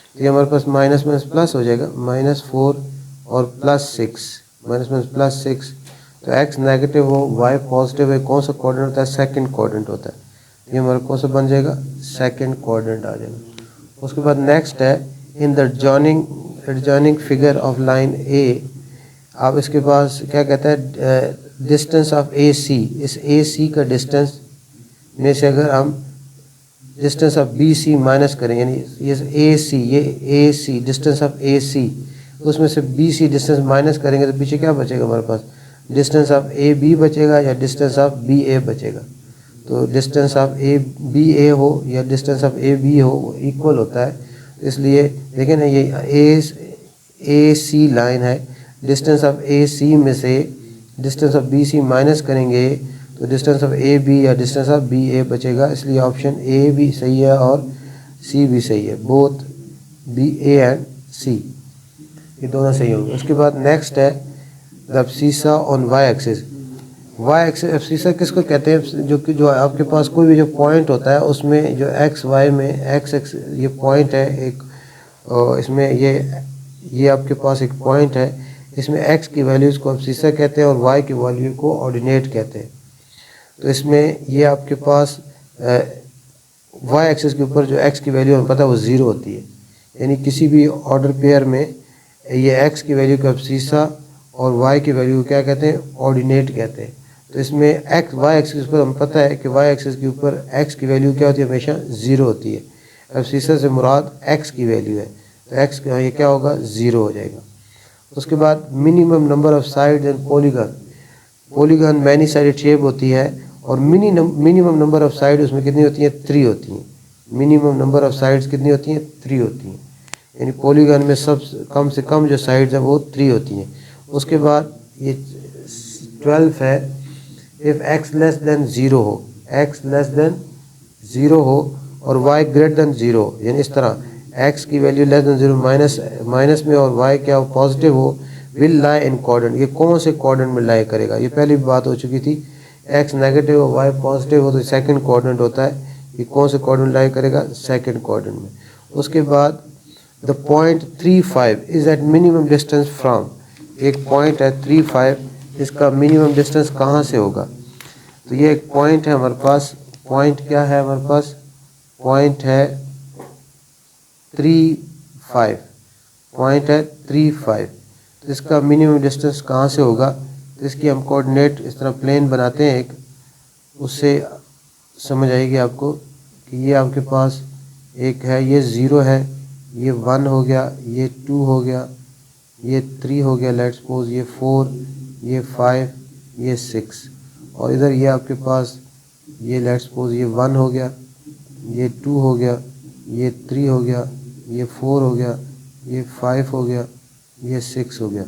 तो ये हमारे पास माइनस माइनस प्लस हो जाएगा, -4 और +6, -6। तो x नेगेटिव हो, y पॉजिटिव है, कौन सा क्वाड्रेंट होता है सेकंड क्वाड्रेंट होता है। ये हमारा कौन सा बन जाएगा सेकंड क्वाड्रेंट आ जाएगा। उसके बाद नेक्स्ट है in the adjoining figure of line A. आप इसके पास क्या कहता है डिस्टेंस ऑफ ए सी। इस ए सी का डिस्टेंस में से अगर हम distance of B C minus करें, यानी ये A C distance of A सी, उसमें से बी सी डिस्टेंस माइनस करेंगे तो पीछे क्या बचेगा हमारे पास डिस्टेंस ऑफ ए बी बचेगा या डिस्टेंस ऑफ बी ए बचेगा। तो डिस्टेंस ऑफ ए बी ए हो या डिस्टेंस ऑफ ए बी हो वो इक्वल होता है। इसलिए देखें ना ये ए सी लाइन है, डिस्टेंस ऑफ ए सी में से distance of B C minus करेंगे तो डिस्टेंस ऑफ ए बी या डिस्टेंस ऑफ बी ए बचेगा। इसलिए ऑप्शन ए भी सही है और सी भी सही है, both B A and C ये दोनों सही होंगे। उसके बाद नेक्स्ट है the abscissa on Y axis. Y axis abscissa किसको कहते हैं, जो आपके पास कोई भी जो पॉइंट होता है उसमें जो एक्स वाई में एक्स एक्स ये पॉइंट है एक, इसमें ये आपके पास एक पॉइंट है, इसमें एक्स की वैल्यूज़ को एब्सिसा कहते हैं और वाई की वैल्यू को ऑर्डिनेट कहते हैं। तो इसमें ये आपके पास वाई एक्सिस के ऊपर जो एक्स की वैल्यू हमें पता है वो 0 होती है, यानी किसी भी ऑर्डर पेयर में ये एक्स की वैल्यू को एब्सिसा और वाई की वैल्यू को क्या कहते हैं ऑर्डिनेट कहते हैं। तो इसमें एक्स वाई एक्सिस पर हमें पता है कि वाई एक्सिस के ऊपर एक्स की वैल्यू क्या होती है हमेशा 0 होती है। एब्सिसा से मुराद एक्स की वैल्यू है, तो एक्स का ये क्या होगा 0 हो जाएगा। उसके बाद minimum number of side and polygon many sided shape होती है और मिनिमम नंबर ऑफ साइड उसमें कितनी होती हैं 3 होती हैं। मिनिमम नंबर ऑफ साइड्स कितनी होती हैं 3 होती हैं, यानी पॉलीगन में सब कम से कम जो साइड्स हैं वो 3 होती हैं। उसके बाद ये 12 है इफ़ x लेस देन 0 हो, x लेस देन 0 हो और y ग्रेटर देन 0, यानी इस तरह x की वैल्यू लेस देन 0 माइनस में और y क्या हो पॉजिटिव हो, विल लाई इन क्वाड्रेंट। ये कौन से क्वाड्रेंट में लाई करेगा, ये पहली बात हो चुकी थी। x नेगेटिव हो y पॉजिटिव हो तो सेकंड क्वाड्रेंट होता है, ये कौन से क्वाड्रेंट लाई करेगा सेकंड क्वाड्रेंट में। उसके बाद the point 35 is at minimum distance from. एक पॉइंट है 35, इसका मिनिमम डिस्टेंस कहाँ से होगा। तो ये एक पॉइंट है हमारे पास, पॉइंट क्या है हमारे पास पॉइंट है 35, पॉइंट है 35। तो इसका मिनिमम डिस्टेंस कहाँ से होगा, तो इसकी हम कोऑर्डिनेट इस तरह प्लेन बनाते हैं एक, उससे समझ आएगी आपको कि ये आपके पास एक है, ये 0 है, ये 1 हो गया, ये 2 हो गया, ये 3 हो गया, लेट्स सपोज ये 4, ये 5, ये 6 और इधर ये आपके पास ये लेट्स सपोज ये 1 हो गया, ये 2 हो गया, ये 3 हो गया, ये 4 हो गया, ये 5 हो गया, ये 6 हो गया।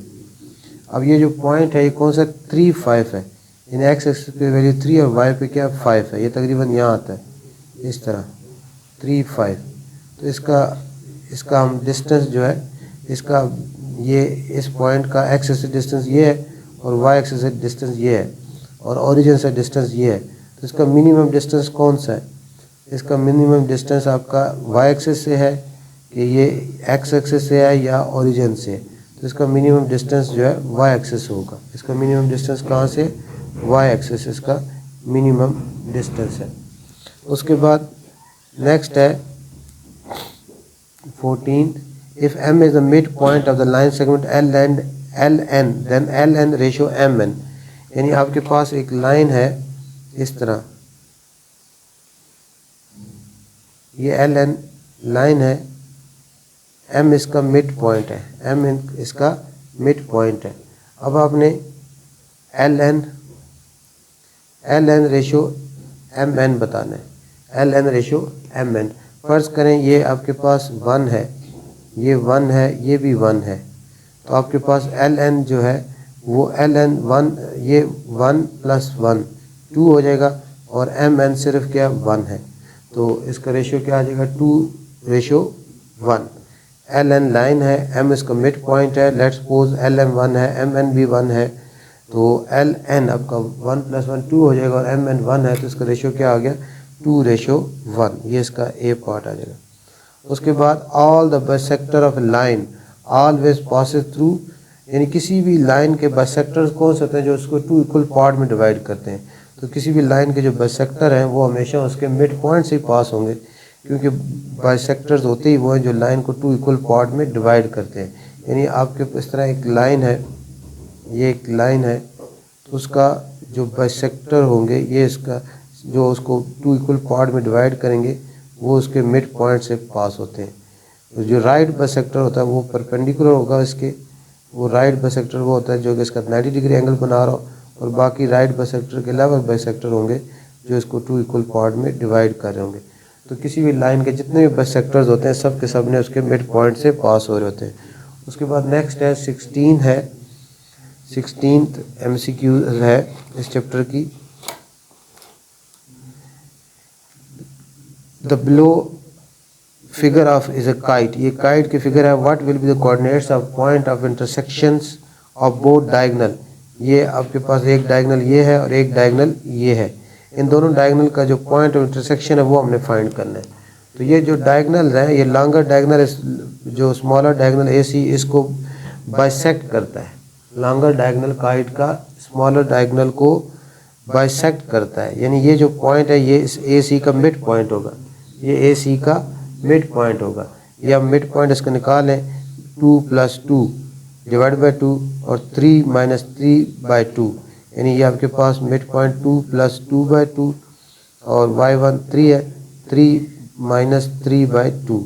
अब ये जो पॉइंट है ये कौन सा 35 है, इन एक्स एक्सिस पे वैल्यू 3 और वाई पे क्या 5 है, ये तकरीबन यहाँ आता है इस तरह 3 5। तो इसका हम डिस्टेंस जो है इसका ये इस पॉइंट का एक्स एक्सिस डिस्टेंस ये है और वाई एक्सिस डिस्टेंस ये है और ओरिजिन से डिस्टेंस ये है। तो इसका मिनिमम डिस्टेंस कौन सा है? इसका मिनिमम डिस्टेंस आपका वाई एक्सिस से है कि ये एक्स एक्सिस से है या ओरिजिन से? तो इसका मिनिमम डिस्टेंस जो है वाई एक्सिस होगा। इसका मिनिमम डिस्टेंस कहाँ से? वाई एक्सिस इसका मिनिमम डिस्टेंस है। उसके बाद नेक्स्ट है 14, if m is the midpoint of the line segment ln then ln ratio mn। यानी आपके पास एक लाइन है इस तरह, ये ln लाइन है, m इसका मिड पॉइंट है, m इसका मिड पॉइंट है। अब आपने ln रेशो mn बताना है, ln रेशो mn। फ़र्ज़ करें ये आपके पास 1 है, ये 1 है, ये भी 1 है, तो आपके पास ln जो है वो ln 1, ये 1 + 1 2 हो जाएगा और mn सिर्फ क्या 1 है। तो इसका रेशो क्या आ जाएगा 2:1। ln लाइन है, m इसका मिड पॉइंट है, लेट्स सपोज lm 1 है, mn भी 1 है, तो ln आपका 1 + 1 2 हो जाएगा और mn 1 है, तो इसका रेशो क्या आ गया 2:1। ये इसका ए पार्ट आ जाएगा। उसके बाद all the bisector of line always passes through, यानी किसी भी लाइन के बाइसेक्टर्स कौन से होते हैं जो उसको 2 इक्वल पार्ट में डिवाइड करते हैं। तो किसी भी लाइन के जो बाइसेक्टर हैं वो हमेशा उसके मिड पॉइंट से ही पास होंगे, क्योंकि बाइसेक्टर्स होते ही वो हैं जो लाइन को 2 इक्वल पार्ट में डिवाइड करते हैं। यानी आपके इस तरह एक लाइन है, ये एक लाइन है, तो उसका जो बाइसेक्टर होंगे ये इसका जो उसको 2 इक्वल पार्ट में डिवाइड करेंगे वो उसके मिड पॉइंट से पास होते हैं। तो जो राइट बाइसेक्टर होता है वो परपेंडिकुलर होगा इसके, वो राइट बाइसेक्टर वो होता है जो कि इसका 90 डिग्री एंगल बना रहा हो, और बाकी राइट बाइसेक्टर के अलावा बाइसेक्टर होंगे जो इसको 2 इक्वल पार्ट में डिवाइड कर रहे होंगे। तो किसी भी लाइन के जितने भी बाइसेक्टर्स होते हैं सब के सब ने उसके मिड पॉइंट से पास हो रहे होते हैं। उसके बाद नेक्स्ट है 16 है, 16th MCQ है इस चैप्टर की। The below figure of is a kite, ये काइट की फिगर है। What will be the coordinates of point of intersections of both diagonal. ये आपके पास एक डायगोनल ये है और एक डायगोनल ये है, इन दोनों डायगोनल का जो पॉइंट ऑफ इंटरसेक्शन है वो हमने फाइंड करना है। तो ये जो डायगोनल है, ये लॉन्गर डायगोनल जो स्मॉलर डायगोनल AC इसको बाइसेक्ट करता है। लॉन्गर डायगोनल काइट का स्मॉलर डायगोनल को बाइसेक्ट करता है, यानी ये जो पॉइंट है ये इस AC का मिड पॉइंट होगा, ये AC का मिड पॉइंट होगा। ये हम मिड पॉइंट इसका निकालें 2 + 2 डिवाइड बाई 2 और 3 - 3/2, यानी ये आपके पास मिड पॉइंट 2 + 2/2 और y1 3 है, 3 - 3/2,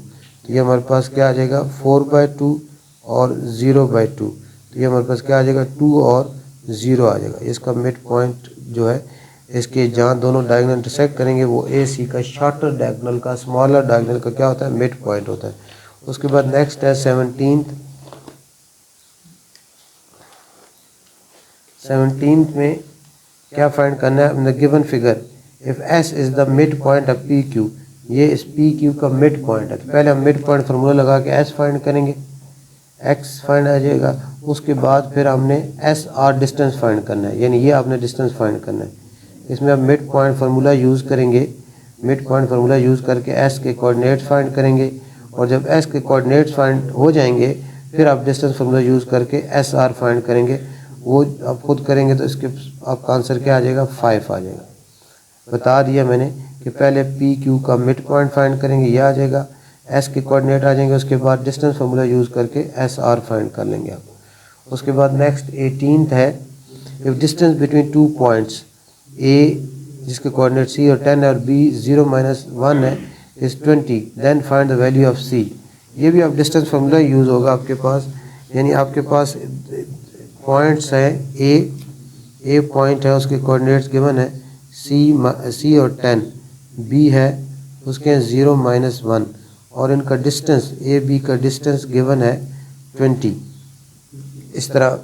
तो ये हमारे पास क्या आ जाएगा 4/2 और 0/2, तो ये हमारे पास क्या आ जाएगा 2 और 0 आ जाएगा। इसका मिड पॉइंट जो है इसके जहाँ दोनों डायगोनल इंटरसेक्ट करेंगे वो AC का शॉर्टर डायगोनल का स्मॉलर डायगोनल का क्या होता है मिड पॉइंट होता है। उसके बाद नेक्स्ट है 17th में क्या फाइंड करना है, in the given figure if S is the mid point of PQ, ये इस PQ का मिड पॉइंट है। तो पहले हम मिड पॉइंट फार्मूला लगा के S फाइंड करेंगे, X फाइंड आ जाएगा। उसके बाद फिर हमने SR डिस्टेंस फाइंड करना है, यानी ये आपने डिस्टेंस फाइंड करना है। इसमें आप मिड पॉइंट फार्मूला यूज़ करेंगे, मिड पॉइंट फार्मूला यूज़ करके S के कोऑर्डिनेट्स फाइंड करेंगे, और जब S के कोऑर्डिनेट्स फाइंड हो जाएंगे फिर आप डिस्टेंस फार्मूला यूज़ करके SR फाइंड करेंगे। वो आप खुद करेंगे तो इसके आपका आंसर क्या आ जाएगा 5 आ जाएगा। बता दिया मैंने कि पहले PQ का मिड पॉइंट फाइंड करेंगे, यह आ जाएगा, S के कोऑर्डिनेट आ जाएंगे, उसके बाद डिस्टेंस फार्मूला यूज़ करके SR फाइंड कर लेंगे आप। उसके बाद नेक्स्ट 18th है, if distance between 2 points A जिसके कोऑर्डिनेट C और 10 है और B 0 - 1 है is 20, then find the value of C। ये भी आप डिस्टेंस फार्मूला यूज़ होगा आपके पास, यानी आपके पास पॉइंट्स है A पॉइंट है, उसके कोऑर्डिनेट्स गिवन है C और 10, B है उसके 0 - 1 और इनका डिस्टेंस AB का डिस्टेंस गिवन है 20। इस तरह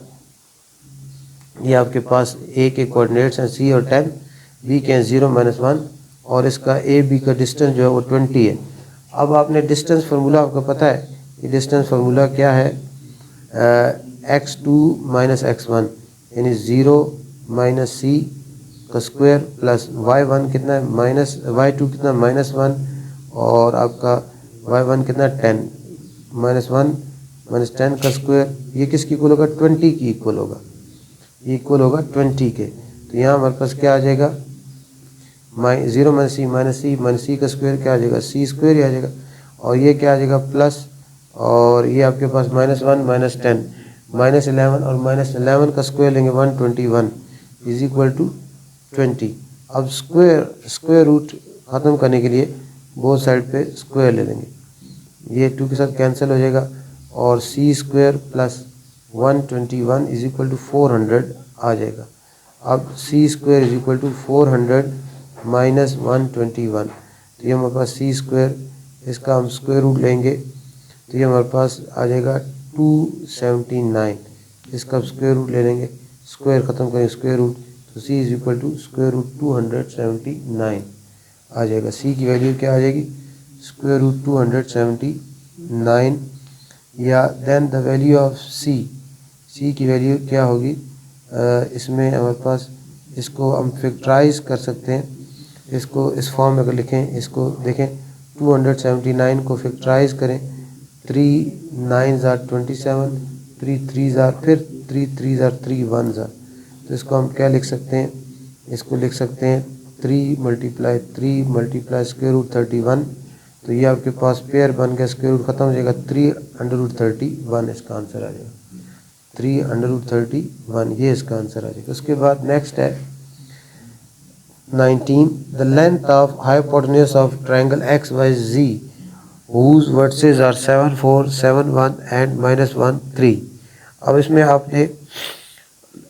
ये आपके पास ए के कोऑर्डिनेट्स हैं सी और 10, बी के हैं 0 -1 और इसका ए बी का डिस्टेंस जो है वो 20 है। अब आपने डिस्टेंस फार्मूला आपको पता है, ये डिस्टेंस फार्मूला क्या है, x2 - x1 यानी 0 - c का स्क्वायर प्लस y1 कितना है y2 कितना -1 और आपका y1 कितना 10 -1 - 10 का स्क्वायर, ये किसकी इक्वल होगा 20 की इक्वल होगा, ये इक्वल होगा 20 के। तो यहाँ हमारे पास क्या आ जाएगा 0 - c का स्क्वायर क्या आ जाएगा c स्क्वायर ही आ जाएगा और ये क्या आ जाएगा प्लस और ये आपके पास -1 - 10 -11 और -11 का स्क्वायर लेंगे 121 इज इक्वल टू 20। अब स्क्वायर रूट ख़त्म करने के लिए बोथ साइड पे स्क्वायर ले लेंगे, ये 2 के साथ कैंसिल हो जाएगा और c square plus 121 is equal to 400 आ जाएगा। अब c square is equal to 400 minus 121, तो ये हमारे पास c स्क्वायर, इसका हम स्क्वायर रूट लेंगे तो ये हमारे पास आ जाएगा 279, इसका स्क्वायर रूट ले लेंगे, स्क्वायर ख़त्म करेंगे स्क्वायर रूट, तो c is equal to square root 279 आ जाएगा। c की वैल्यू क्या आ जाएगी स्क्वायर रूट 279 या then the value of c की वैल्यू क्या होगी, इसमें हमारे पास इसको हम फैक्टराइज कर सकते हैं, इसको इस फॉर्म में अगर लिखें, इसको देखें 279 को फैक्टराइज करें, 3 9s are 27, 3 3s are फिर 3 3s are 3 1s are, तो इसको हम क्या लिख सकते हैं, इसको लिख सकते हैं 3 × स्क्वायर रूट 31, तो ये आपके पास पेयर बन गया, स्क्वायर रूट ख़त्म हो जाएगा 3√31 इसका आंसर आ जाएगा, 3√31 ये इसका आंसर आ जाएगा। उसके बाद नेक्स्ट है 19, the length of hypotenuse of triangle XYZ whose vertices are 7 4 7 1 and -1 3। अब इसमें आपने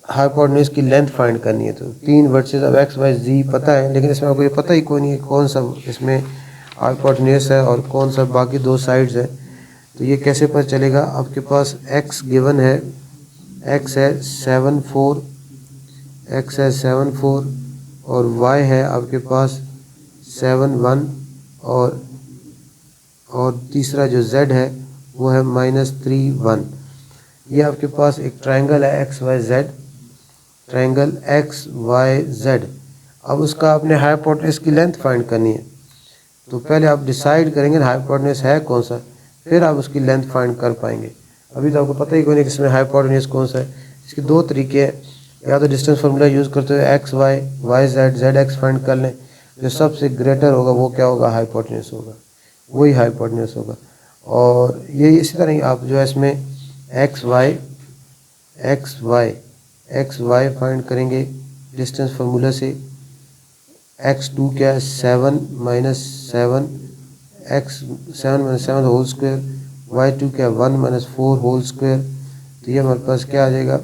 हाइपोटेन्यूज की लेंथ फाइंड करनी है, तो 3 वर्सेस अब XYZ पता है, लेकिन इसमें आपको ये पता ही कोई नहीं है कौन सा इसमें हाइपोटेन्यूज है और कौन सा बाकी दो साइड्स है, तो ये कैसे पता चलेगा। आपके पास x गिवन है, x है 7 4, x है 7 4 और y है आपके पास 7 1 और तीसरा जो z है वो है -3 1। ये आपके पास एक ट्रायंगल है XYZ, ट्रायंगल XYZ। अब उसका आपने हाइपोटेन्यूज की लेंथ फाइंड करनी है, तो पहले आप डिसाइड करेंगे हाइपोटेन्यूज है कौन सा, फिर आप उसकी लेंथ फाइंड कर पाएंगे। अभी तो आपको पता ही कोई नहीं कि इसमें हाइपोटेन्यूज कौन सा है। इसके दो तरीके हैं, या तो डिस्टेंस फार्मूला यूज़ करते हुए XY YZ ZX फाइंड कर लें, जो सबसे ग्रेटर होगा वो क्या होगा हाइपोटेन्यूज होगा, वही हाइपोटेन्यूज होगा। और ये इसी तरह ही आप जो है इसमें XY फाइंड करेंगे डिस्टेंस फार्मूला से। x2 क्या है 7 - 7 7 होल स्क्वायर, y2 क्या है 1 - 4 होल स्क्वायर, तो ये हमारे पास क्या आ जाएगा,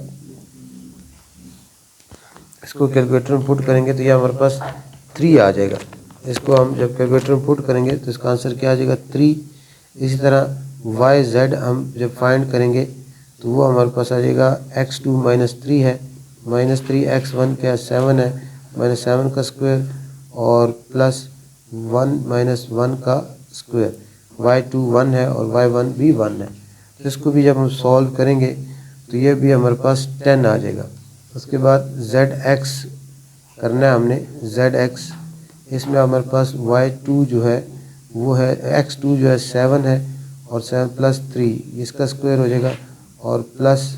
इसको कैलकुलेटर में पुट करेंगे तो ये हमारे पास 3 आ जाएगा। इसको हम जब कैलकुलेटर में पुट करेंगे तो इसका आंसर क्या आ जाएगा 3। इसी तरह YZ हम जब फाइंड करेंगे तो वो हमारे पास आ जाएगा x2 -3 है, -3 x1 क्या 7 है, -7 का स्क्वायर और प्लस 1 - 1 का स्क्वायर, y2 1 है और y1 भी 1 है। तो इसको भी जब हम सॉल्व करेंगे तो ये भी हमारे पास 10 आ जाएगा। उसके बाद ZX करना है हमने, ZX इसमें हमारे पास y2 जो है वो है x2 जो है 7 है और 7 + 3 इसका स्क्वायर हो जाएगा और प्लस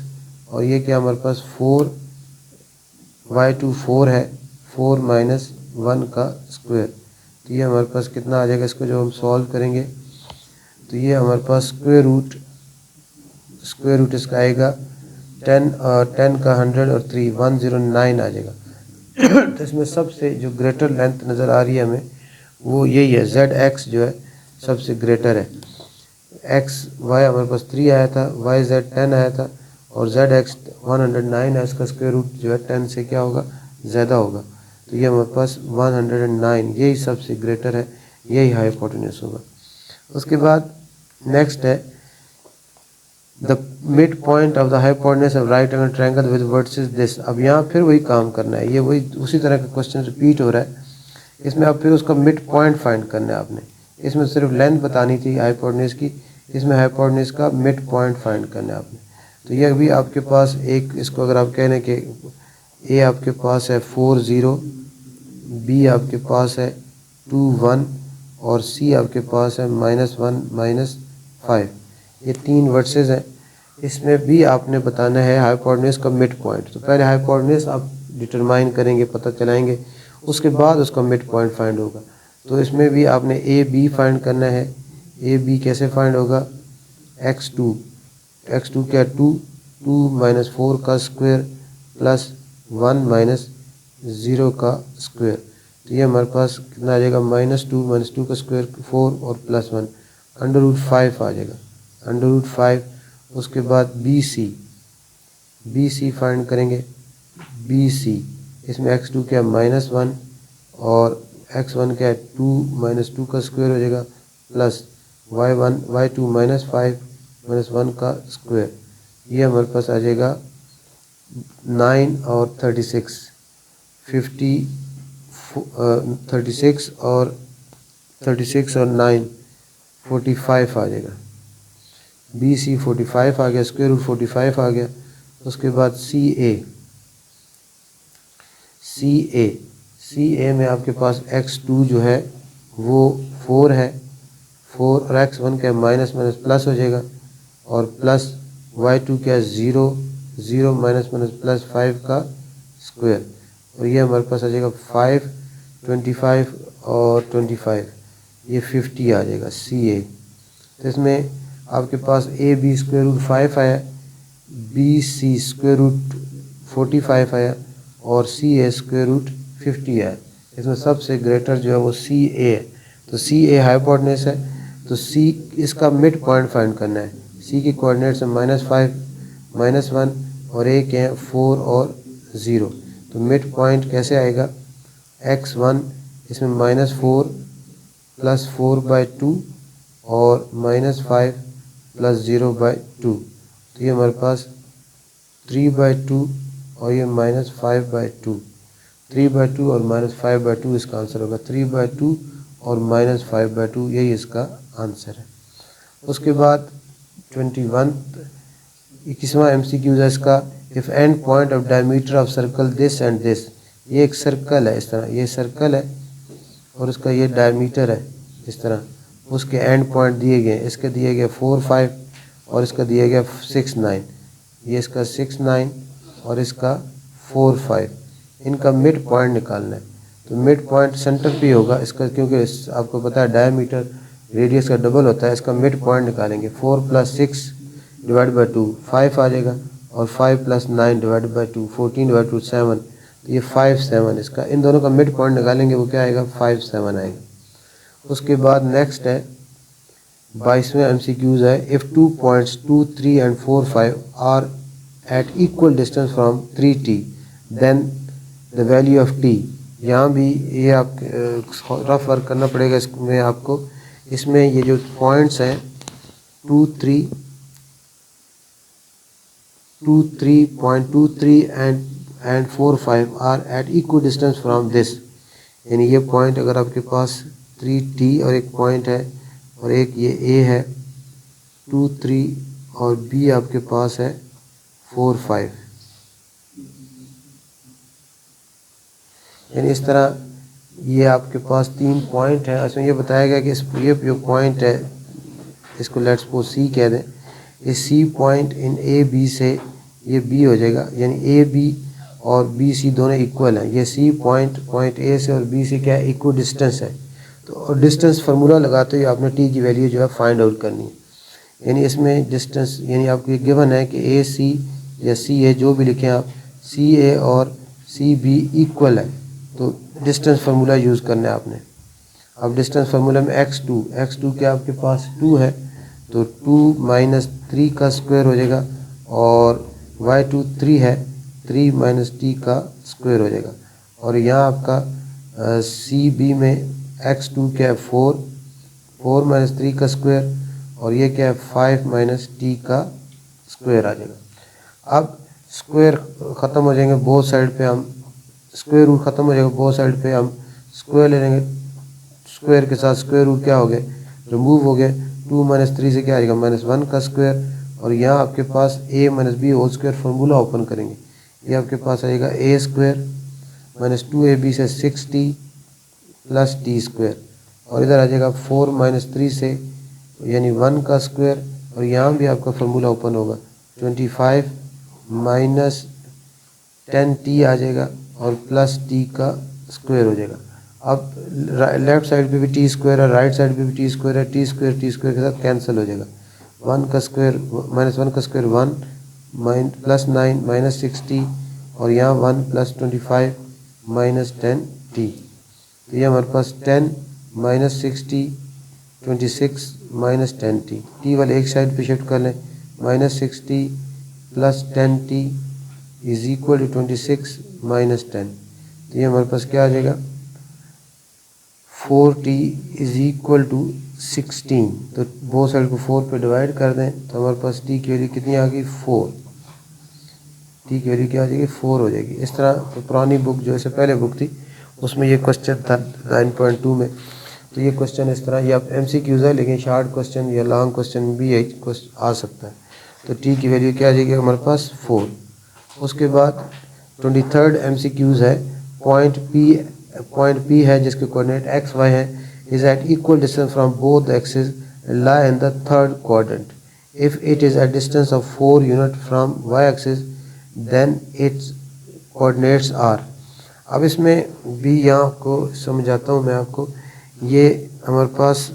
और ये क्या हमारे पास 4 y2 4 है, 4 - 1 का स्क्वायर, तो ये हमारे पास कितना आ जाएगा। इसको जब हम सॉल्व करेंगे तो ये हमारे पास स्क्वायर रूट इसका आएगा 10 का 100 और 3 109 आ जाएगा। तो इसमें सबसे जो ग्रेटर लेंथ नज़र आ रही है हमें वो यही है, ZX जो है सबसे ग्रेटर है। XY हमारे पास 3 आया था, YZ 10 आया था और ZX 109 है, इसका स्क्वायर रूट जो है 10 से क्या होगा ज़्यादा होगा, तो ये हमारे पास 109 यही सबसे ग्रेटर है, यही हाइपोटेन्यूज होगा। उसके बाद नेक्स्ट है the mid point of the hypotenuse of right angle triangle with vertices this. अब यहाँ फिर वही काम करना है, ये वही उसी तरह का क्वेश्चन रिपीट हो रहा है। इसमें अब फिर उसका मिड पॉइंट फाइंड करना है आपने। इसमें सिर्फ लेंथ बतानी थी हाइपोटेन्यूज की, इसमें हाइपोटेन्यूज का मिड पॉइंट फाइंड करना है आपने। तो यह भी आपके पास एक, इसको अगर आप कह लें कि ए आपके पास है 4 0, बी आपके पास है 2 1 और सी आपके पास है -1 -5। ये 3 वर्सेस हैं। इसमें भी आपने बताना है हाइपोटेन्यूज का मिड पॉइंट। तो पहले हाइपोटेन्यूज आप डिटरमाइन करेंगे, पता चलाएंगे, उसके बाद उसका मिड पॉइंट फाइंड होगा। तो इसमें भी आपने ए बी फाइंड करना है। ए बी कैसे फाइंड होगा? x2 क्या 2 -4 का स्क्वायर प्लस 1 -0 का स्क्वायर। तो ये हमारे पास कितना आ जाएगा? -2 का स्क्वायर 4 और +1 √5 आ जाएगा, √5। उसके बाद बी सी फाइंड करेंगे। बी सी इसमें x2 क्या -1 और x1 क्या है 2 -2 का स्क्वायर हो जाएगा प्लस y2 -5 -1 का स्क्वायर। ये हमारे पास आ जाएगा 9 और 36 36 और 9 45 आ जाएगा। बी सी 45 आ गया, स्क्वायर रूट 45 आ गया। उसके बाद सी ए में आपके पास x2 जो है वो 4 है, 4 और x1 क्या माइनस प्लस हो जाएगा और प्लस y2 क्या 0 प्लस 5 का स्क्वायर। और ये हमारे पास आ जाएगा 5 25 और 25, ये 50 आ जाएगा सी ए। तो इसमें आपके पास ए बी स्क्वायर रूट 5 आया, बी सी स्क्वायर रूट 45 आया और सी ए स्क्वायर रूट 50 आया। इसमें सबसे ग्रेटर जो है वो सी ए है। तो सी ए हाइपोटेन्यूज है, तो सी इसका मिड पॉइंट फाइंड करना है। सी की कोऑर्डिनेट्स है -5 -1 और ए के हैं 4 और 0। तो मिड पॉइंट कैसे आएगा? x1 इसमें -4 प्लस 4/2 और -5 प्लस 0/2। तो ये हमारे पास 3/2 और ये -5/2, 3/2 और -5/2 इसका आंसर होगा। 3/2 और -5/2 यही इसका आंसर है। उसके बाद 21वां MCQ है इसका। If and point of diameter of circle this and this. ये एक सर्कल है, इस तरह ये सर्कल है और उसका ये डायमीटर है इस तरह। उसके एंड पॉइंट दिए गए, इसके दिए गए 4 5 और इसका दिया गया 6 9। ये इसका 6 9 और इसका 4 5। इनका मिड पॉइंट निकालना है। तो मिड पॉइंट सेंटर पे होगा इसका, क्योंकि आपको पता है डायमीटर रेडियस का डबल होता है। इसका मिड पॉइंट निकालेंगे। 4 + 6 / 2 5 आ जाएगा और 5 + 9 / 2 14 / 2 7। तो ये 5 7 इसका, इन दोनों का मिड पॉइंट निकालेंगे वो क्या आएगा? 5 7 आएगा। उसके बाद नेक्स्ट है 22वें MCQs है। If 2 points 2 3 and 4 5 are at equal distance from 3t then the value of t। यहाँ भी ये आप रफ वर्क करना पड़ेगा इसमें आपको। इसमें ये जो पॉइंट्स हैं 2 3.23 and 4 5 are at equal distance from this. यानी ये पॉइंट अगर आपके पास 3t और एक पॉइंट है और एक ये a है 2 3 और b आपके पास है 4 5। यानी इस तरह ये आपके पास 3 पॉइंट है। इसमें ये बताया गया कि ये जो पॉइंट है इसको लेट्स सपोज सी कह दें। इस C point in A B से ये बी हो जाएगा, यानी ए बी और बी सी दोनों इक्वल हैं। ये सी पॉइंट ए से और बी से क्या है? इक्वल डिस्टेंस है। तो डिस्टेंस फार्मूला लगाते हुए आपने टी की वैल्यू जो है फाइंड आउट करनी है। यानी इसमें डिस्टेंस यानी आपको ये गिवन है कि ए सी या सी ए जो भी लिखें आप, सी ए और सी बी इक्वल है। तो डिस्टेंस फार्मूला यूज़ करना है आपने। अब डिस्टेंस फार्मूला में x2 क्या आपके पास 2 है, तो 2 - 3 का स्क्वायर हो जाएगा और y2 3 है, 3 - t का स्क्वायर हो जाएगा। और यहाँ आपका सी बी में x2 क्या है 4 - 3 का स्क्वायर और ये क्या है 5 - t का स्क्वायर आ जाएगा। अब स्क्वायर ख़त्म हो जाएंगे बोथ साइड पे, हम स्क्वायर रूट ख़त्म हो जाएगा बोथ साइड पे, हम स्क्वायर ले लेंगे, स्क्वायर के साथ स्क्वायर रूट क्या हो गए, रिमूव हो गए। 2 - 3 से क्या आएगा -1 का स्क्वायर, और यहाँ आपके पास a - b whole square formula open करेंगे, ये आपके पास आएगा a स्क्वायर -2ab से 6t प्लस t स्क्वायर, और इधर आ जाएगा 4 - 3 से यानी 1 का स्क्वायर, और यहाँ भी आपका फार्मूला ओपन होगा 25 - 10t आ जाएगा और प्लस t का स्क्वायर हो जाएगा। अब लेफ्ट साइड पे भी टी स्क्वायर है, राइट साइड पे भी टी स्क्वायर है, टी स्क्वायर के साथ कैंसिल हो जाएगा। 1 का स्क्वायर -1 का स्क्वायर 1 +9 -60, और यहाँ 1 + 25 -10t, तो ये हमारे पास 10 - 60 26 -10t, टी वाले एक साइड पे शिफ्ट कर लें, -60 + 10t इज इक्वल टू 26 -10, तो ये हमारे पास क्या आ जाएगा 4t इज इक्वल टू 16, तो बोथ साइड को 4 पे डिवाइड कर दें तो हमारे पास t की वैल्यू कितनी आ गई 4, t की वैल्यू क्या आ जाएगी 4 हो जाएगी। इस तरह तो पुरानी बुक जो इससे पहले बुक थी उसमें ये क्वेश्चन था 9.2 में, तो ये क्वेश्चन इस तरह, ये अब MCQs है लेकिन शॉर्ट क्वेश्चन या लॉन्ग क्वेश्चन भी आ सकता है। तो t की वैल्यू क्या आ जाएगी हमारे पास 4। उसके बाद 23rd MCQs है, पॉइंट P है जिसके कोऑर्डिनेट x y है, is at equal distance from both axis and lie in the third quadrant. If it is at distance of 4 unit फ्रॉम y axis then its coordinates are. अब इसमें भी यहाँ को समझाता हूँ मैं आपको, ये हमारे पास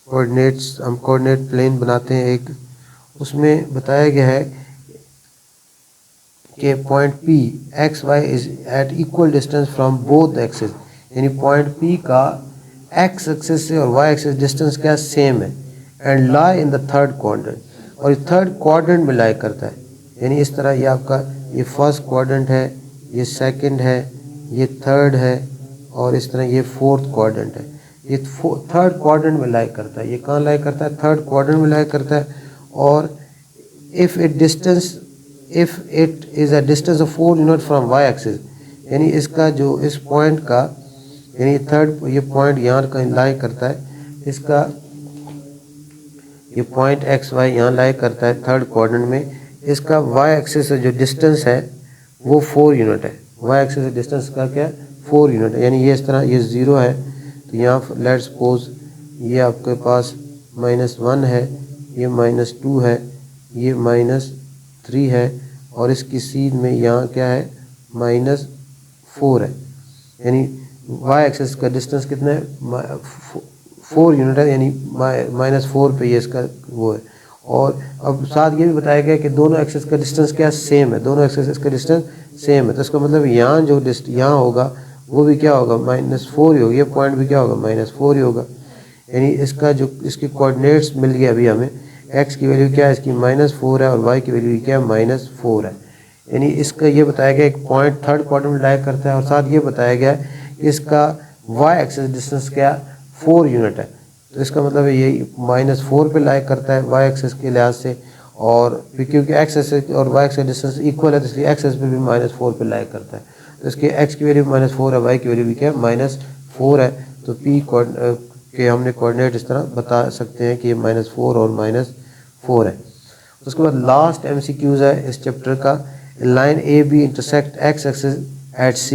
कोऑर्डिनेट्स, हम कोऑर्डिनेट प्लेन बनाते हैं एक, उसमें बताया गया है कि point P X Y is at equal distance from both axis, यानी पॉइंट P का x एक्सिस से और y एक्सिस डिस्टेंस क्या सेम है, and lie in the third quadrant, और थर्ड क्वाड्रेंट में लाई करता है। यानी इस तरह ये आपका ये फर्स्ट क्वाड्रेंट है, ये सेकंड है, ये थर्ड है, और इस तरह ये फोर्थ क्वाड्रेंट है। ये थर्ड क्वाड्रेंट में लाई करता है, ये कहाँ लाई करता है थर्ड क्वाड्रेंट में लाई करता है। और if it is a distance of 4 unit फ्रॉम y एक्सिस, यानी इसका जो इस पॉइंट का यानी थर्ड ये पॉइंट यहाँ कहीं लाई करता है, इसका ये पॉइंट एक्स वाई यहाँ लाई करता है थर्ड क्वाड्रेंट में, इसका y एक्सिस से जो डिस्टेंस है वो 4 यूनिट है, y एक्सिस से डिस्टेंस का क्या 4 यूनिट है। यानी ये इस तरह ये 0 है, तो यहाँ लेट्स सपोज ये आपके पास -1 है, ये -2 है, ये -3 है, और इसकी सीध में यहाँ क्या है -4 है। यानी y एक्सिस का डिस्टेंस कितना है 4 यूनिट है, यानी -4 पे ये इसका वो है। और अब साथ ये भी बताया गया कि दोनों एक्सिस का डिस्टेंस क्या सेम है, दोनों एक्सिस का डिस्टेंस सेम है, तो इसका मतलब यहाँ जो यहाँ होगा वो भी क्या होगा -4 ही होगा, ये पॉइंट भी क्या होगा -4 ही होगा। यानी इसका जो इसके कोऑर्डिनेट्स मिल गए अभी हमें, x की वैल्यू क्या है इसकी -4 है, और y की वैल्यू क्या है -4 है। यानी इसका ये बताया गया एक पॉइंट थर्ड क्वाड्रेंट में लाई करता है, और साथ ये बताया गया कि इसका y एक्सिस डिस्टेंस क्या 4 यूनिट है, तो इसका मतलब है ये -4 पे लाई करता है y एक्सिस के लिहाज से, और क्योंकि x एक्सिस और y एक्सिस डिस्टेंस इक्वल है तो इसलिए x एक्सिस पे भी -4 पे लाई करता है, तो इसके x की वैल्यू -4 है, y की वैल्यू भी क्या -4 है। तो p के हमने कोऑर्डिनेट इस तरह बता सकते हैं कि ये -4 और -4 है। उसके बाद लास्ट MCQs है इस चैप्टर का, line AB intersect x axis at C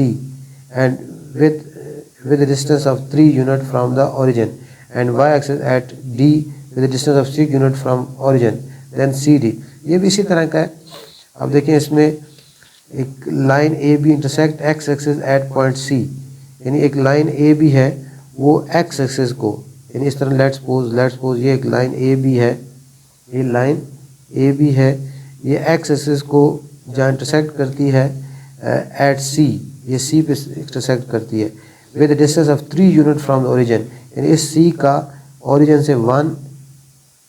and with a distance of 3 unit from the origin, and y axis at D with a distance of 6 unit from origin, then CD। ये भी इसी तरह का है। अब देखिए इसमें एक line AB intersect x axis at point C, यानी एक लाइन AB है वो x एक्सिस को, यानी इस तरह लेट्स सपोज ये एक लाइन AB है, ये लाइन AB है, ये x एक्सिस को जहाँ इंटरसेक्ट करती है एट C, ये C पे इंटरसेक्ट करती है, with distance of 3 unit from the origin, यानी इस C का ओरिजिन से 1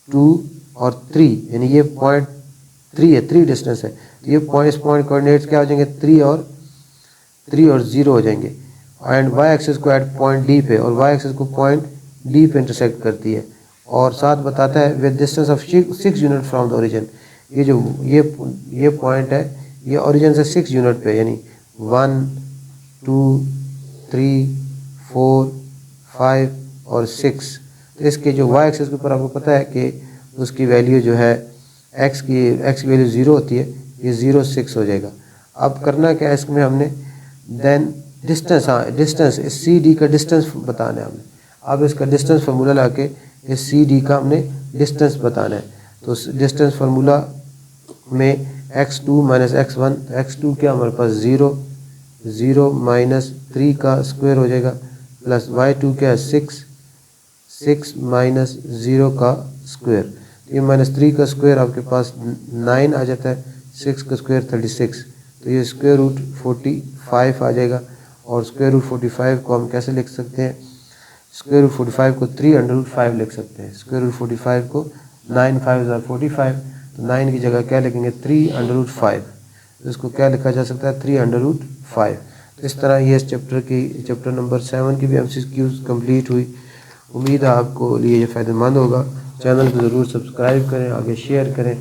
2 और 3, यानी ये पॉइंट 3 है, 3 डिस्टेंस है, तो ये पॉइंट इस पॉइंट कोऑर्डिनेट्स क्या हो जाएंगे 3 और 0 हो जाएंगे, एंड y एक्सिस को एट पॉइंट D पे, और y एक्सिस को पॉइंट D पे इंटरसेक्ट करती है, और साथ बताता है with distance of 6 unit from the origin. ये जो ये पॉइंट है ये ओरिजिन से 6 यूनिट पे, यानी 1 2 3 4 5 और 6। तो इसके जो वाई एक्सिस के ऊपर आपको पता है कि उसकी वैल्यू जो है एक्स की वैल्यू 0 होती है, ये 0 6 हो जाएगा। अब करना क्या है इसमें हमने, देन डिस्टेंस, हाँ डिस्टेंस, इस सी डी का डिस्टेंस बताना है हमने। अब इसका डिस्टेंस फार्मूला लाके इस सी डी का हमने डिस्टेंस बताना है। तो डिस्टेंस फार्मूला में x2 माइनस x1, x2 क्या हमारे पास 0, 0 माइनस 3 का स्क्वायर हो जाएगा, प्लस y2 क्या है 6, 6 माइनस 0 का स्क्वायर। तो ये माइनस 3 का स्क्वायर आपके पास 9 आ जाता है, 6 का स्क्वायर 36, तो ये स्क्वायर रूट 45 आ जाएगा। और स्क्वायर रूट 45 को हम कैसे लिख सकते हैं, स्क्वायर रूट 45 को 3/5 लिख सकते हैं। स्क्वायर रूट 45 को 9 5 45, तो 9 की जगह क्या लिखेंगे 3/5, तो इसको क्या लिखा जा सकता है 3/5। तो इस तरह ये इस चैप्टर नंबर 7 की भी MCQs कंप्लीट हुई। उम्मीद है आपको लिए ये फ़ायदेमंद होगा। चैनल को ज़रूर सब्सक्राइब करें, आगे शेयर करें।